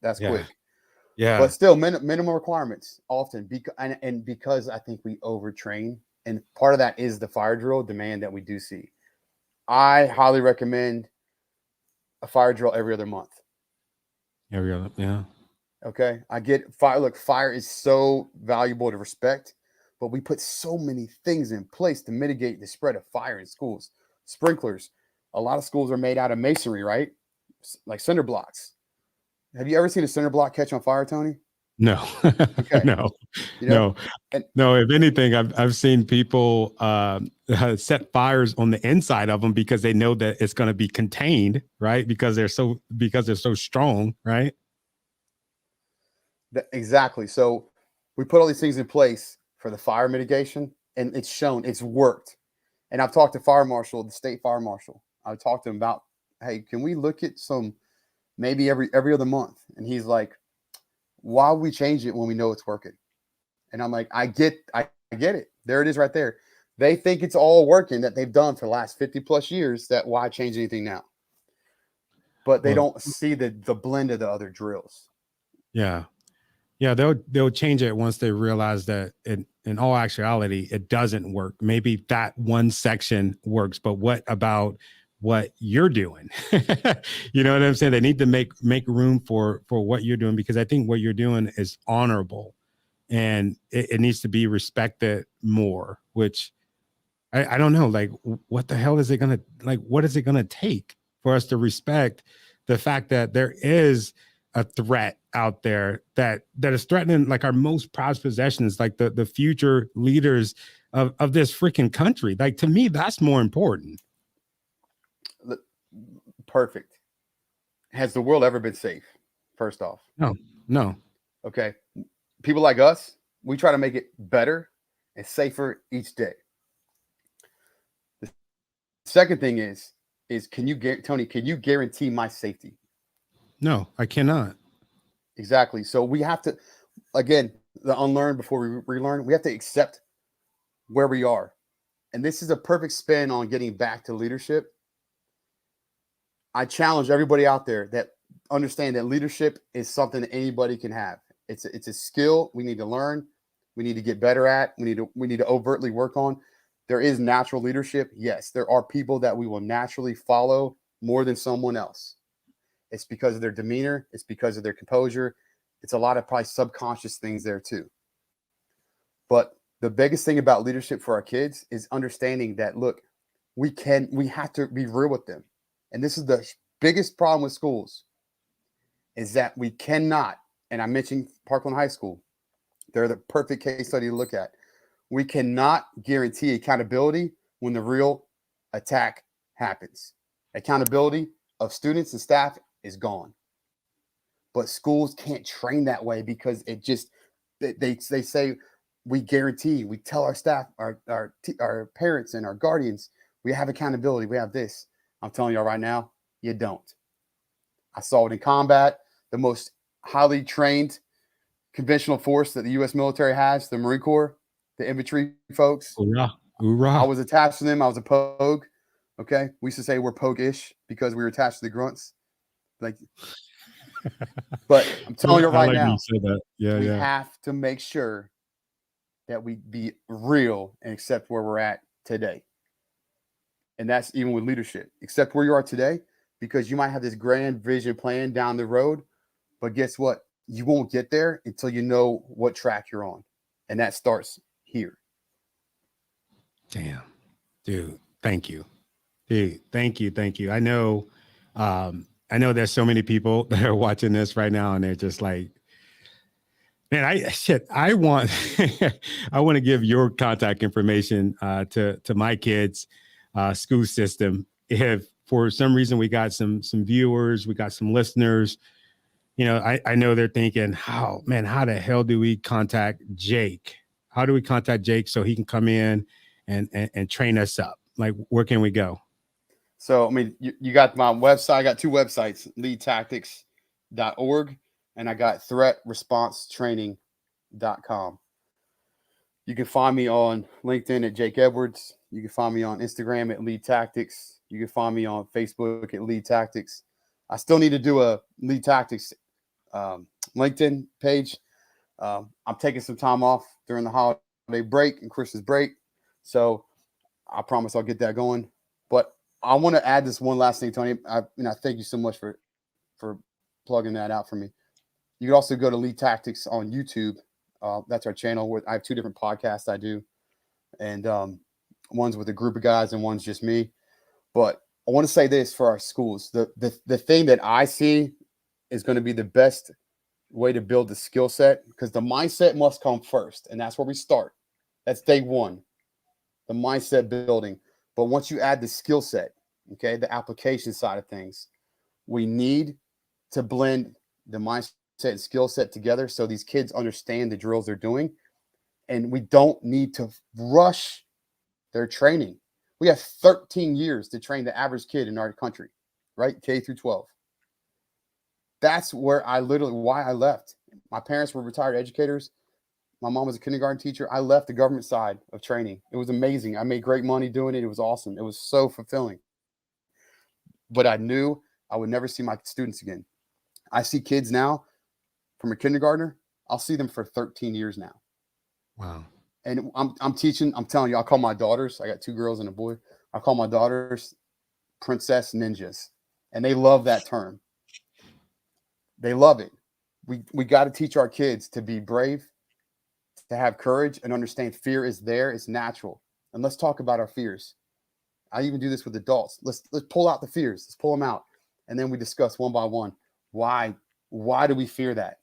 That's quick. Yeah. But still, minimum requirements often, because I think we overtrain And part of that is the fire drill demand that we do see. I highly recommend a fire drill every other month. Every other, yeah. Okay. I get fire. Look, fire is so valuable to respect, but we put so many things in place to mitigate the spread of fire in schools. Sprinklers. A lot of schools are made out of masonry, right? Like cinder blocks. Have you ever seen a cinder block catch on fire, Tony? No, Okay. no, You know, no, and no. If anything, I've seen people set fires on the inside of them because they know that it's going to be contained, right? Because they're so strong, right? exactly. So we put all these things in place for the fire mitigation, and it's shown, it's worked. And I've talked to fire marshal, the state fire marshal. I've talked to him about, hey, can we look at some maybe every other month? And he's like, why would we change it when we know it's working? And I'm like, I get it. There it is right there. They think it's all working that they've done for the last 50 plus years. That why change anything now? But they don't see the blend of the other drills. Yeah. Yeah, they'll change it once they realize that in all actuality, it doesn't work. Maybe that one section works, but what about what you're doing? You know what I'm saying? They need to make room for what you're doing, because I think what you're doing is honorable, and it needs to be respected more, which I don't know, like, what the hell is it gonna, like, what is it gonna take for us to respect the fact that there is a threat out there that is threatening like our most prized possessions, like the future leaders of this freaking country? Like, to me, that's more important. Perfect. Has the world ever been safe? First off, No. Okay. People like us, we try to make it better and safer each day. The second thing is can you guarantee my safety? No, I cannot. Exactly. So we have to, again, the unlearn before we relearn. We have to accept where we are. And this is a perfect spin on getting back to leadership. I challenge everybody out there that understand that leadership is something that anybody can have. It's a skill we need to learn. We need to get better at. We need to overtly work on. There is natural leadership. Yes, there are people that we will naturally follow more than someone else. It's because of their demeanor. It's because of their composure. It's a lot of probably subconscious things there too. But the biggest thing about leadership for our kids is understanding that, look, we have to be real with them. And this is the biggest problem with schools, is that we cannot, and I mentioned Parkland High School, they're the perfect case study to look at. We cannot guarantee accountability when the real attack happens. Accountability of students and staff is gone. But schools can't train that way because it just, they say, we guarantee, we tell our staff, our parents and our guardians, we have accountability, we have this. I'm telling y'all right now, you don't. I saw it in combat. The most highly trained conventional force that the U.S. military has, the Marine Corps, the infantry folks. Hoorah. Hoorah. I was attached to them. I was a pogue. Okay. We used to say we're pogue-ish because we were attached to the grunts. Like, but I'm telling you right now, we have to make sure that we be real and accept where we're at today. And that's even with leadership. Accept where you are today, because you might have this grand vision plan down the road, but guess what? You won't get there until you know what track you're on. And that starts here. Damn, dude. Thank you. Dude, thank you. I know there's so many people that are watching this right now, and they're just like, man, I want I want to give your contact information to my kids' school system. If for some reason we got some viewers, we got some listeners, you know, I know they're thinking, how the hell do we contact Jake? How do we contact Jake so he can come in and train us up? Like, where can we go? So, I mean, you got my website. I got two websites, leadtactics.org, and I got threatresponsetraining.com. You can find me on LinkedIn at Jake Edwards. You can find me on Instagram at Lead Tactics. You can find me on Facebook at Lead Tactics. I still need to do a Lead Tactics LinkedIn page. I'm taking some time off during the holiday break and Christmas break. So I promise I'll get that going. But I want to add this one last thing, Tony. I thank you so much for plugging that out for me. You can also go to Lead Tactics on YouTube. That's our channel. Where I have 2 different podcasts I do, and one's with a group of guys and one's just me. But I want to say this for our schools: the thing that I see is going to be the best way to build the skill set, because the mindset must come first, and that's where we start. That's day one, the mindset building. But once you add the skill set, okay, the application side of things, we need to blend the mindset and skill set together so these kids understand the drills they're doing, and we don't need to rush their training. We have 13 years to train the average kid in our country, right? K through 12. That's where why I left. My parents were retired educators. My mom was a kindergarten teacher. I left the government side of training. It was amazing. I made great money doing it. It was awesome. It was so fulfilling. But I knew I would never see my students again. I see kids now from a kindergartner. I'll see them for 13 years now. Wow. And I'm teaching. I'm telling you, I call my daughters. I got 2 girls and a boy. I call my daughters princess ninjas, and they love that term. They love it. We got to teach our kids to be brave, to have courage, and understand fear is there. It's natural. And let's talk about our fears. I even do this with adults. Let's pull out the fears. Let's pull them out, and then we discuss one by one. Why do we fear that?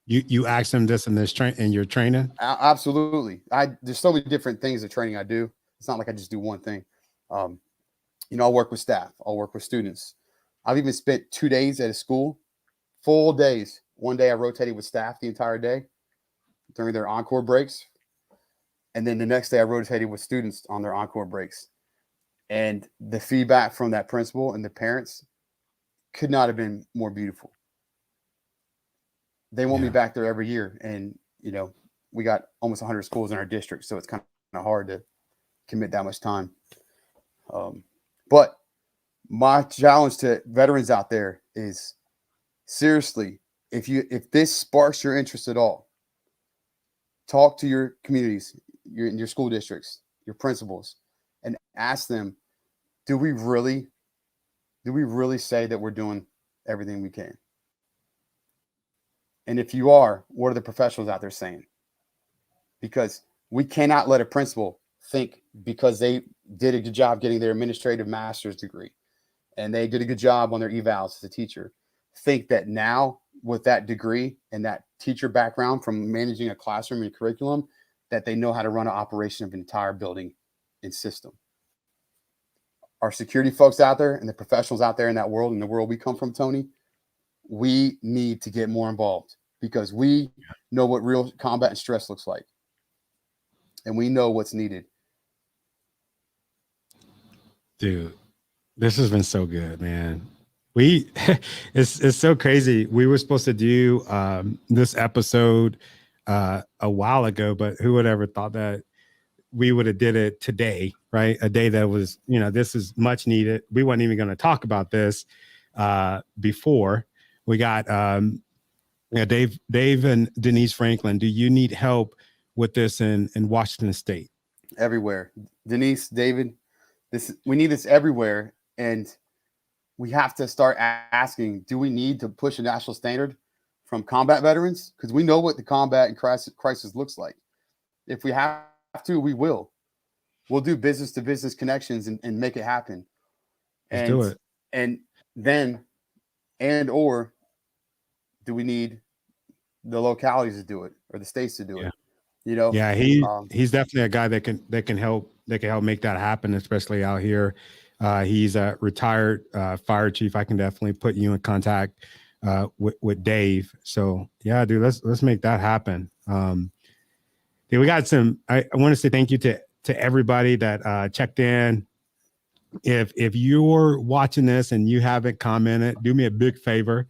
You ask them this in your training? Absolutely. There's so many different things of training I do. It's not like I just do one thing. I'll work with staff. I'll work with students. I've even spent 2 days at a school, full days. One day I rotated with staff the entire day during their encore breaks. And then the next day I rotated with students on their encore breaks. And the feedback from that principal and the parents could not have been more beautiful. They want me back there every year. And, we got almost 100 schools in our district, so it's kind of hard to commit that much time. But my challenge to veterans out there is, seriously, if this sparks your interest at all, talk to your communities, your school districts, your principals, and ask them, do we really say that we're doing everything we can? And if you are, what are the professionals out there saying? Because we cannot let a principal think because they did a good job getting their administrative master's degree and they did a good job on their evals as a teacher, think that now with that degree and that teacher background from managing a classroom and curriculum, that they know how to run an operation of an entire building and system. Our security folks out there and the professionals out there in that world, in the world we come from, Tony, we need to get more involved because we know what real combat and stress looks like. And we know what's needed. Dude, this has been so good, man. It's so crazy. We were supposed to do this episode a while ago, but who would ever thought that we would have did it today, right? A day that was, this is much needed. We weren't even going to talk about this before. We got Dave and Denise Franklin. Do you need help with this in Washington State? Everywhere. Denise, David, we need this everywhere. And we have to start asking, do we need to push a national standard from combat veterans? Because we know what the combat and crisis looks like. If we have to, we will. We'll do business to business connections and make it happen. Let's do it. And then, or do we need the localities to do it or the states to do it? Yeah, he's definitely a guy that can help make that happen, especially out here. He's a retired fire chief. I can definitely put you in contact with Dave. So yeah, dude, let's make that happen. Dude, we got some. I want to say thank you to everybody that checked in. If you're watching this and you haven't commented, do me a big favor.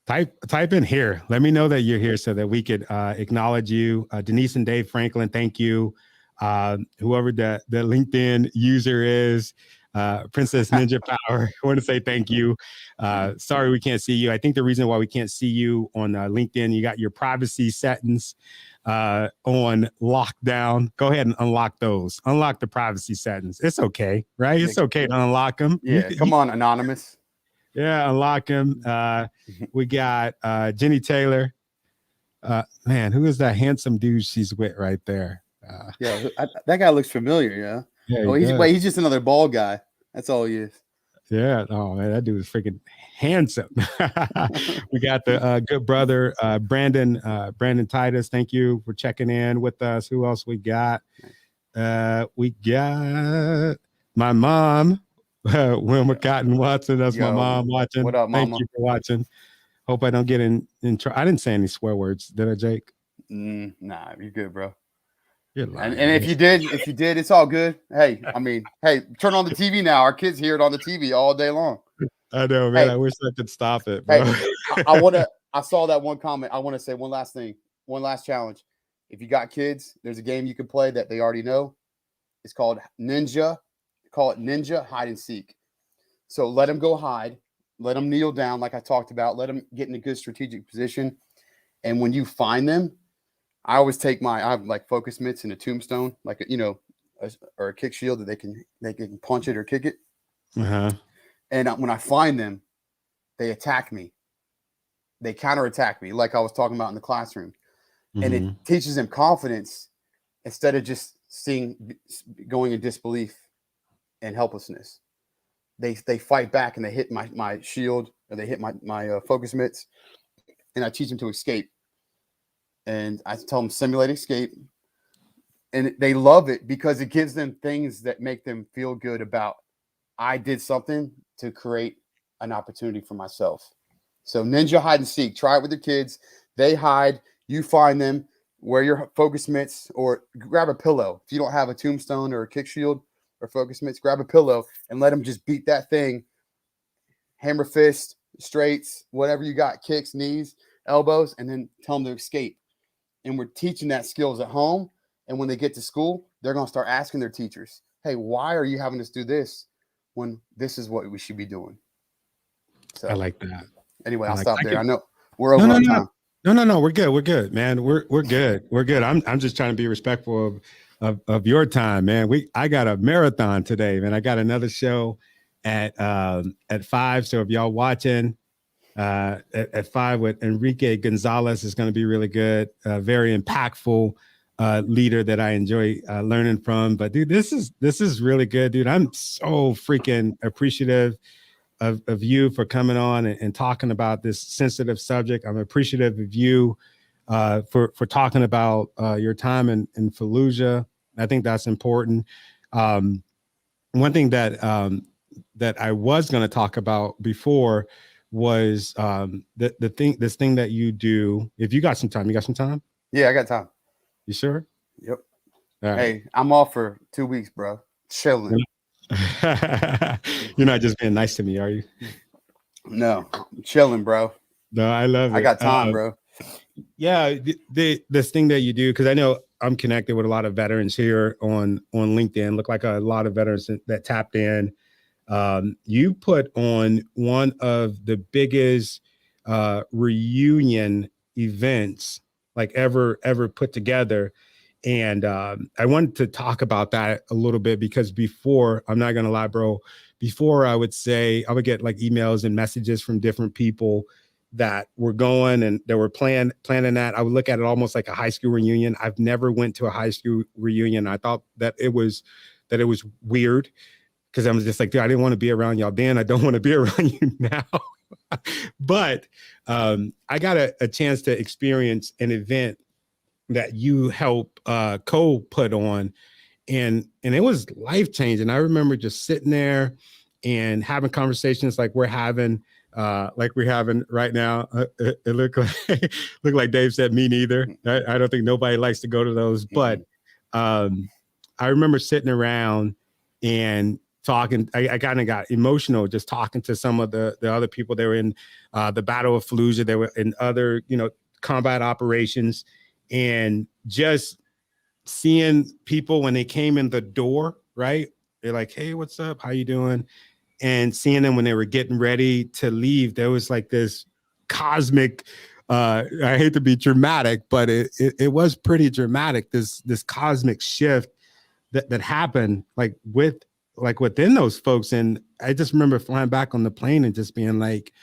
Type in here. Let me know that you're here so that we could acknowledge you. Denise and Dave Franklin, thank you. Whoever the LinkedIn user is, Princess Ninja Power. I want to say thank you. Sorry we can't see you. I think the reason why we can't see you on LinkedIn, you got your privacy settings on lockdown. Go ahead and unlock those. Unlock the privacy settings. It's okay, right? It's okay to unlock them. Yeah, come on, anonymous. Yeah, unlock them. We got Jenny Taylor. Man, who is that handsome dude she's with right there? Yeah, that guy looks familiar. Yeah. Yeah, He's just another bald guy. That's all he is. Yeah. Oh man, that dude is freaking handsome. We got the good brother Brandon Titus. Thank you for checking in with us. Who else we got? We got my mom, Wilma Cotton Watson. That's my mom watching. What up, Mama? Thank you for watching. Hope I don't get in trouble. I didn't say any swear words, did I, Jake? Nah, you're good, bro. You're lying. And if you did, it's all good. Hey, turn on the TV now. Our kids hear it on the TV all day long. I know, man. Hey, I wish I could stop it, bro. Hey, I saw that one comment. I want to say one last thing, one last challenge. If you got kids, there's a game you can play that they already know. It's called Ninja. Call it Ninja Hide and Seek. So let them go hide. Let them kneel down, like I talked about. Let them get in a good strategic position. And when you find them, I always take I have like focus mitts and a tombstone, like or a kick shield that they can punch it or kick it. And when I find them, they attack me. They counterattack me, like I was talking about in the classroom. And it teaches them confidence instead of just going in disbelief and helplessness. They fight back and they hit my shield, or they hit my focus mitts, and I teach them to escape. And I tell them simulate escape, and they love it because it gives them things that make them feel good about I did something to create an opportunity for myself. So Ninja Hide and Seek, try it with your kids. They hide, you find them, wear your focus mitts, or grab a pillow. If you don't have a tombstone or a kick shield or focus mitts, grab a pillow and let them just beat that thing. Hammer fist, straights, whatever you got, kicks, knees, elbows, and then tell them to escape. And we're teaching that skills at home. And when they get to school, they're going to start asking their teachers, hey, why are you having us do this when this is what we should be doing? So I like that. Anyway, I'll stop there. I know we're over on time. No. We're good. We're good, man. We're good. We're good. I'm just trying to be respectful of your time, man. I got a marathon today, man. I got another show at 5. So if y'all watching at 5 with Enrique Gonzalez is going to be really good. Very impactful leader that I enjoy learning from. But dude, this is really good, dude. I'm so freaking appreciative of you for coming on and talking about this sensitive subject. I'm appreciative of you for talking about your time in Fallujah. I think that's important. One thing that I was going to talk about before was this thing that you do. If you got some time, Yeah, I got time. You sure? Yep. Right. Hey, I'm off for 2 weeks, bro. Chilling. You're not just being nice to me, are you? No, I'm chilling, bro. No, I love it. I got time, bro. Yeah, this thing that you do, because I know I'm connected with a lot of veterans here on LinkedIn. Look like a lot of veterans that tapped in. You put on one of the biggest reunion events like ever put together. And I wanted to talk about that a little bit because before, I'm not going to lie, bro, before I would get like emails and messages from different people that were going and they were planning that. I would look at it almost like a high school reunion. I've never went to a high school reunion. I thought that it was weird because I was just like, dude, I didn't want to be around y'all then. I don't want to be around you now. But I got a chance to experience an event that you help put on, and it was life-changing. I remember just sitting there and having conversations like we're having right now. It looked like Dave said, me neither. I don't think nobody likes to go to those, but I remember sitting around and talking. I kind of got emotional just talking to some of the other people. They were in the Battle of Fallujah. They were in other, combat operations, and just seeing people when they came in the door, right? They're like, hey, what's up? How you doing? And seeing them when they were getting ready to leave, there was like this cosmic, I hate to be dramatic, but it was pretty dramatic. This cosmic shift that happened like within those folks. And I just remember flying back on the plane and just being like,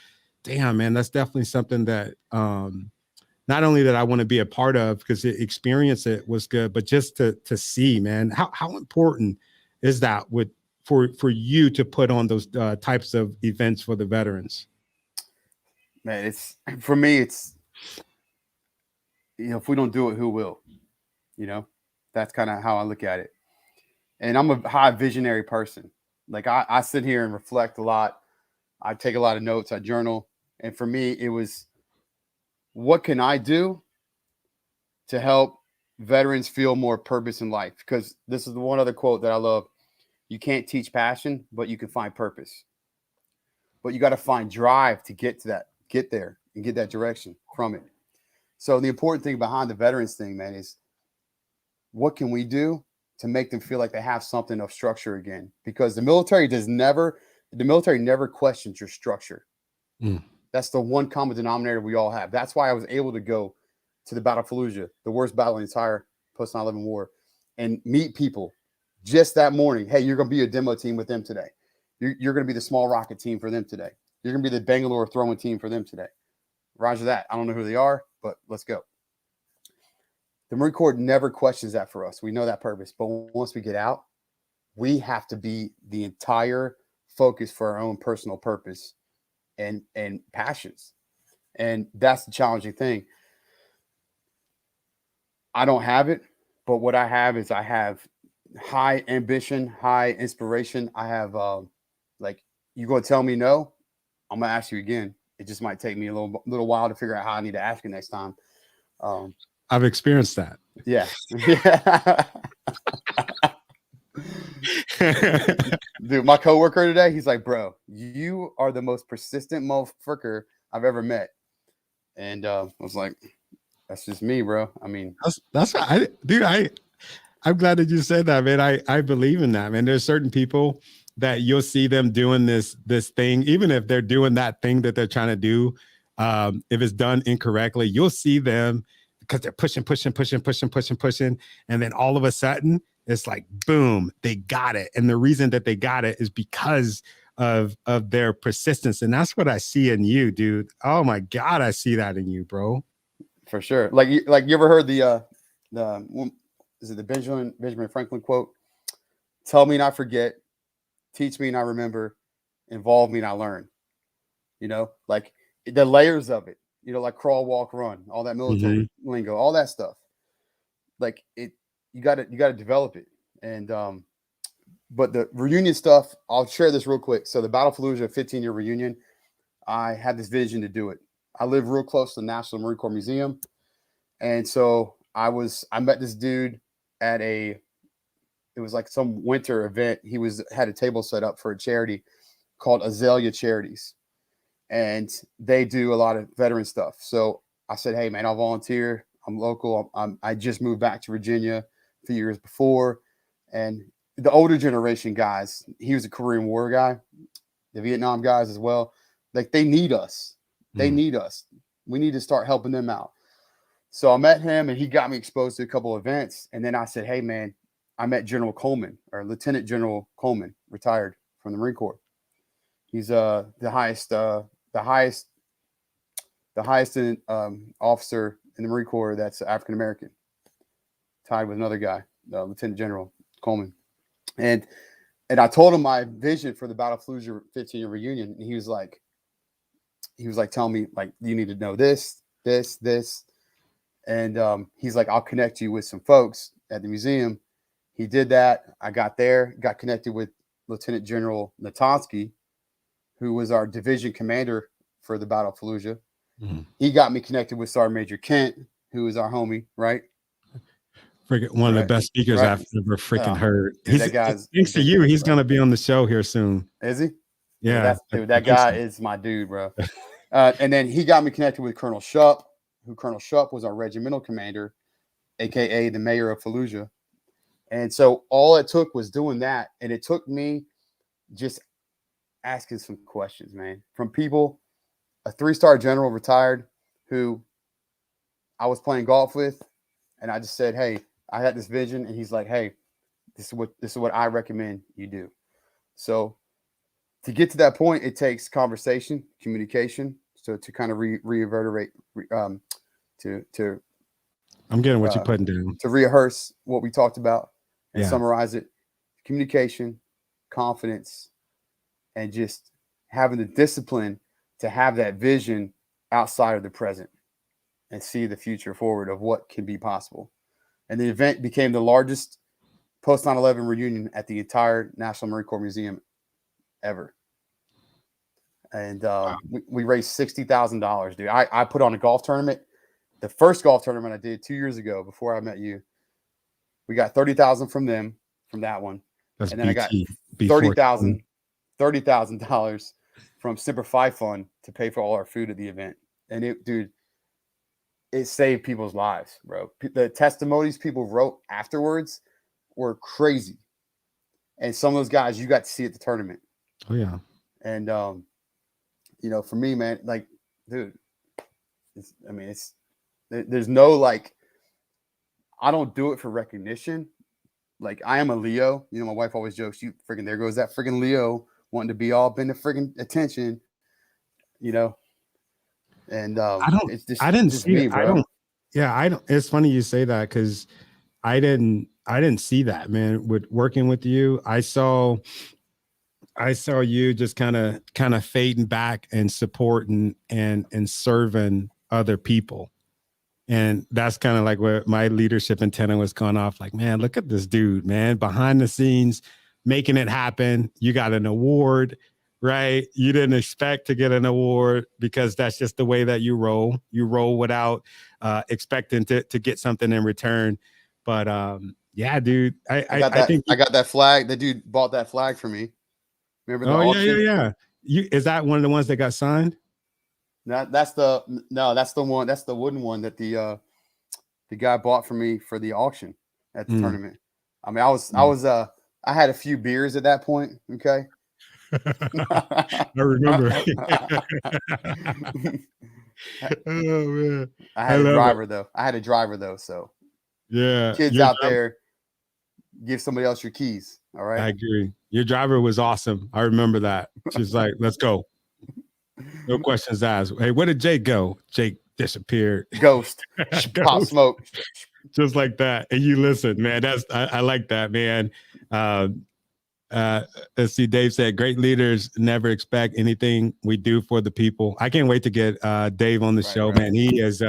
damn, man, that's definitely something that not only that I want to be a part of, because the experience it was good, but just to see, man, how important is that for you to put on those types of events for the veterans? Man, it's, for me, it's, if we don't do it, who will? That's kind of how I look at it. And I'm a high visionary person. Like I sit here and reflect a lot. I take a lot of notes. I journal. And for me, it was, what can I do to help veterans feel more purpose in life? Because this is the one other quote that I love. You can't teach passion, but you can find purpose. But you got to find drive to get there and get that direction from it. So the important thing behind the veterans thing, man, is what can we do to make them feel like they have something of structure again? Because the military never questions your structure. That's the one common denominator we all have. That's why I was able to go to the Battle of Fallujah, the worst battle in the entire post 9/11 war, and meet people just that morning. Hey, you're going to be a demo team with them today. You're going to be the small rocket team for them today. You're going to be the Bangalore throwing team for them today. Roger that. I don't know who they are, but let's go. The Marine Corps never questions that for us. We know that purpose. But once we get out, we have to be the entire focus for our own personal purpose and passions. And that's the challenging thing. I don't have it, but what I have is I have high ambition, high inspiration. I have like, you going to tell me no, I'm going to ask you again. It just might take me a little while to figure out how I need to ask you next time. I've experienced that. Yeah. Dude, my coworker today, he's like, bro, you are the most persistent motherfucker I've ever met. And I was like, that's just me, bro. I mean, that's I'm glad that you said that, man. I believe in that, man. There's certain people that you'll see them doing this thing, even if they're doing that thing that they're trying to do. If it's done incorrectly, you'll see them because they're pushing. And then all of a sudden it's like, boom, they got it. And the reason that they got it is because of their persistence. And that's what I see in you, dude. Oh my God, I see that in you, bro. For sure. Like you ever heard the is it the Benjamin Franklin quote? Tell me not forget, teach me not remember, involve me not learn. Like the layers of it, like crawl, walk, run, all that military lingo, all that stuff. Like you got to develop it. And but the reunion stuff, I'll share this real quick. So the Battle of Fallujah 15-year reunion, I had this vision to do it. I live real close to the National Marine Corps Museum. And so I met this dude at it was like some winter event. He had a table set up for a charity called Azalea Charities. And they do a lot of veteran stuff. So I said, hey man, I'll volunteer. I'm local. I just moved back to Virginia a few years before. And the older generation guys, he was a Korean War guy, the Vietnam guys as well. Like they need us. They need us. We need to start helping them out. So I met him and he got me exposed to a couple of events. And then I said, hey man, I met General Coleman, or Lieutenant General Coleman, retired from the Marine Corps. He's the highest officer in the Marine Corps that's African American, tied with another guy, Lieutenant General Coleman. And I told him my vision for the Battle of Fallujah 15-year reunion, and he was like, telling me, like, you need to know this. And he's like, I'll connect you with some folks at the museum. He did that. I got there, got connected with Lieutenant General Natonsky, who was our division commander for the Battle of Fallujah. He got me connected with Sergeant Major Kent, who is our homie, right? One of the best speakers I've ever freaking heard. Dude, that guy's thanks to you, he's going to be on the show here soon. Is he? Yeah. That guy is my dude, bro. And then he got me connected with Colonel Shupp, Colonel Shupp was our regimental commander, AKA the mayor of Fallujah. And so all it took was doing that. And it took me just asking some questions, man, from people, a 3-star general retired who I was playing golf with. And I just said, hey, I had this vision. And he's like, hey, this is what I recommend you do. So to get to that point, it takes conversation, communication. So to kind of reverberate, to I'm getting what you're putting down. To rehearse what we talked about and Yeah. summarize it. Communication, confidence, and just having the discipline to have that vision outside of the present and see the future forward of what can be possible. And the event became the largest post 9/11 reunion at the entire National Marine Corps Museum ever. And we raised $60,000, dude. I put on a golf tournament. The first golf tournament I did 2 years ago before I met you, we got 30,000 from them, from that one. That's and then BT, I got B14. $30,000 from Semper Fi Fund to pay for all our food at the event. And it saved people's lives, bro. The testimonies people wrote afterwards were crazy. And some of those guys you got to see at the tournament. Oh yeah. And for me, man, like, dude, there's no, like, I don't do it for recognition. Like, I am a Leo. My wife always jokes, you freaking, there goes that freaking Leo wanting to be all been the freaking attention, and I didn't see me, bro. It's funny you say that, because I didn't see that, man. With working with you, I saw you just kind of fading back and supporting and serving other people. And that's kind of like where my leadership antenna was going off. Like, man, look at this dude, man, behind the scenes, making it happen. You got an award, right? You didn't expect to get an award, because that's just the way that you roll. You roll without expecting to get something in return. But yeah, dude, I think I got that flag. The dude bought that flag for me. Remember the auction? Yeah. Is that one of the ones that got signed? That's the one. That's the wooden one that the guy bought for me for the auction at the tournament. I mean, I had a few beers at that point. Okay. I remember. Oh man. I had a driver though. So yeah, kids out there, give somebody else your keys. All right. I agree. Your driver was awesome. I remember that. She's like, let's go. No questions asked. Hey, where did Jake go? Jake disappeared. Ghost. Pop smoke. Just like that. And you listen, man. I like that, man. Let's see. Dave said, great leaders never expect anything we do for the people. I can't wait to get Dave on the show, man. He is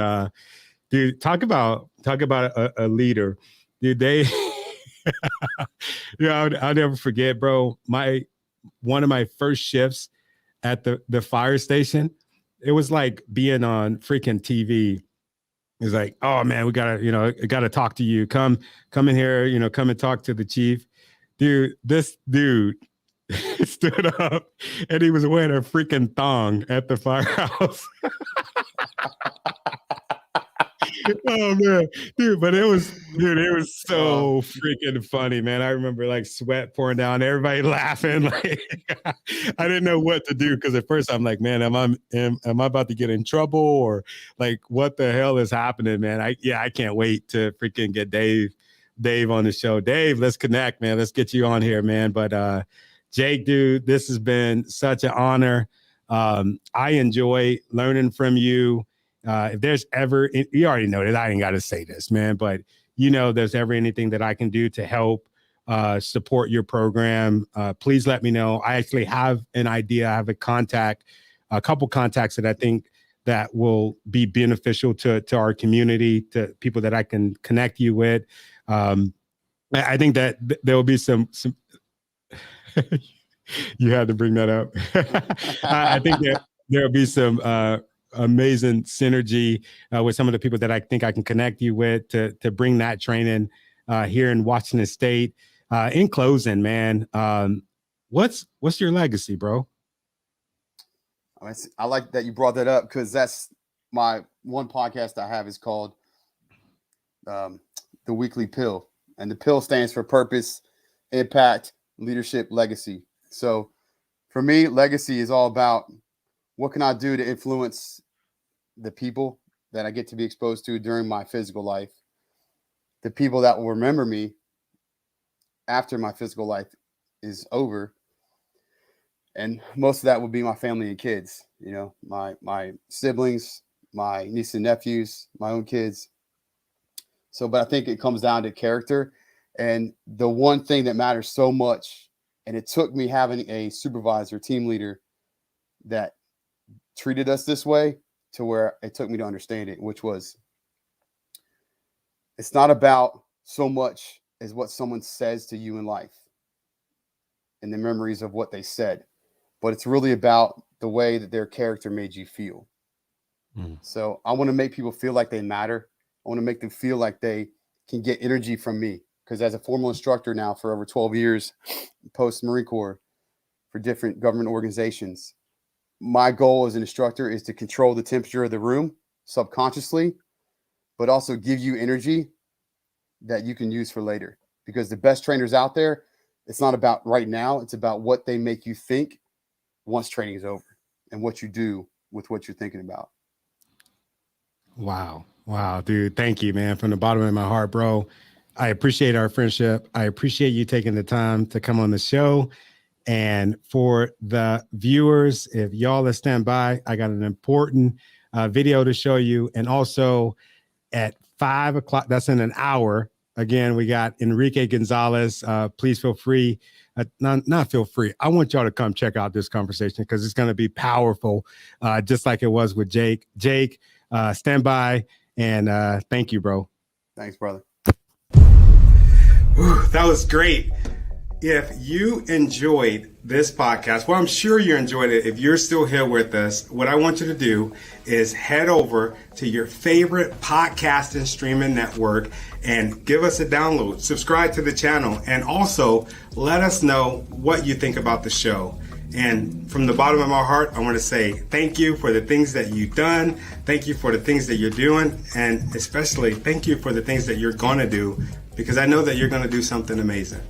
dude, talk about a leader. Dude, they I'll never forget, bro. One of my first shifts at the fire station, it was like being on freaking TV. It's like, oh man, we gotta talk to you. Come in here, come and talk to the chief. Dude, this dude stood up and he was wearing a freaking thong at the firehouse. Oh man, dude, but it was so freaking funny, man. I remember like sweat pouring down, everybody laughing. Like I didn't know what to do, because at first I'm like, man, am I about to get in trouble, or like what the hell is happening, man? I can't wait to freaking get Dave on the show. Dave, let's connect, man. Let's get you on here, man. But Jake, dude, this has been such an honor. I enjoy learning from you. If there's ever, you already know that I ain't got to say this, man, but there's ever anything that I can do to help support your program, please let me know. I actually have an idea. I have a couple contacts that I think that will be beneficial to our community, to people that I can connect you with. I think that there will be some you had to bring that up. I think that there'll be some amazing synergy with some of the people that I think I can connect you with to bring that training here in Washington State. In closing, man, what's your legacy, bro? I like that you brought that up, because that's my one podcast I have is called The Weekly Pill. And the PIL stands for purpose, impact, leadership, legacy. So for me, legacy is all about what can I do to influence the people that I get to be exposed to during my physical life, the people that will remember me after my physical life is over. And most of that will be my family and kids, you know, my siblings, my nieces and nephews, my own kids. So, but I think it comes down to character. And the one thing that matters so much, and it took me having a supervisor, team leader that treated us this way to where it took me to understand it, which was, it's not about so much as what someone says to you in life and the memories of what they said, but it's really about the way that their character made you feel. So I want to make people feel like they matter. I want to make them feel like they can get energy from me, because as a formal instructor now for over 12 years, post Marine Corps for different government organizations, my goal as an instructor is to control the temperature of the room subconsciously, but also give you energy that you can use for later. Because the best trainers out there, it's not about right now, it's about what they make you think once training is over and what you do with what you're thinking about. Wow. Wow, dude. Thank you, man. From the bottom of my heart, bro. I appreciate our friendship. I appreciate you taking the time to come on the show. And for the viewers, if y'all are stand by, I got an important video to show you. And also at 5 o'clock, that's in an hour. Again, we got Enrique Gonzalez. Please feel free. Not feel free. I want y'all to come check out this conversation because it's going to be powerful, just like it was with Jake. Jake, stand by, and thank you, bro. Thanks, brother. Whew, that was great. If you enjoyed this podcast, well, I'm sure you enjoyed it. If you're still here with us, what I want you to do is head over to your favorite podcast and streaming network and give us a download, subscribe to the channel, and also let us know what you think about the show. And from the bottom of my heart, I want to say thank you for the things that you've done. Thank you for the things that you're doing. And especially thank you for the things that you're going to do, because I know that you're going to do something amazing.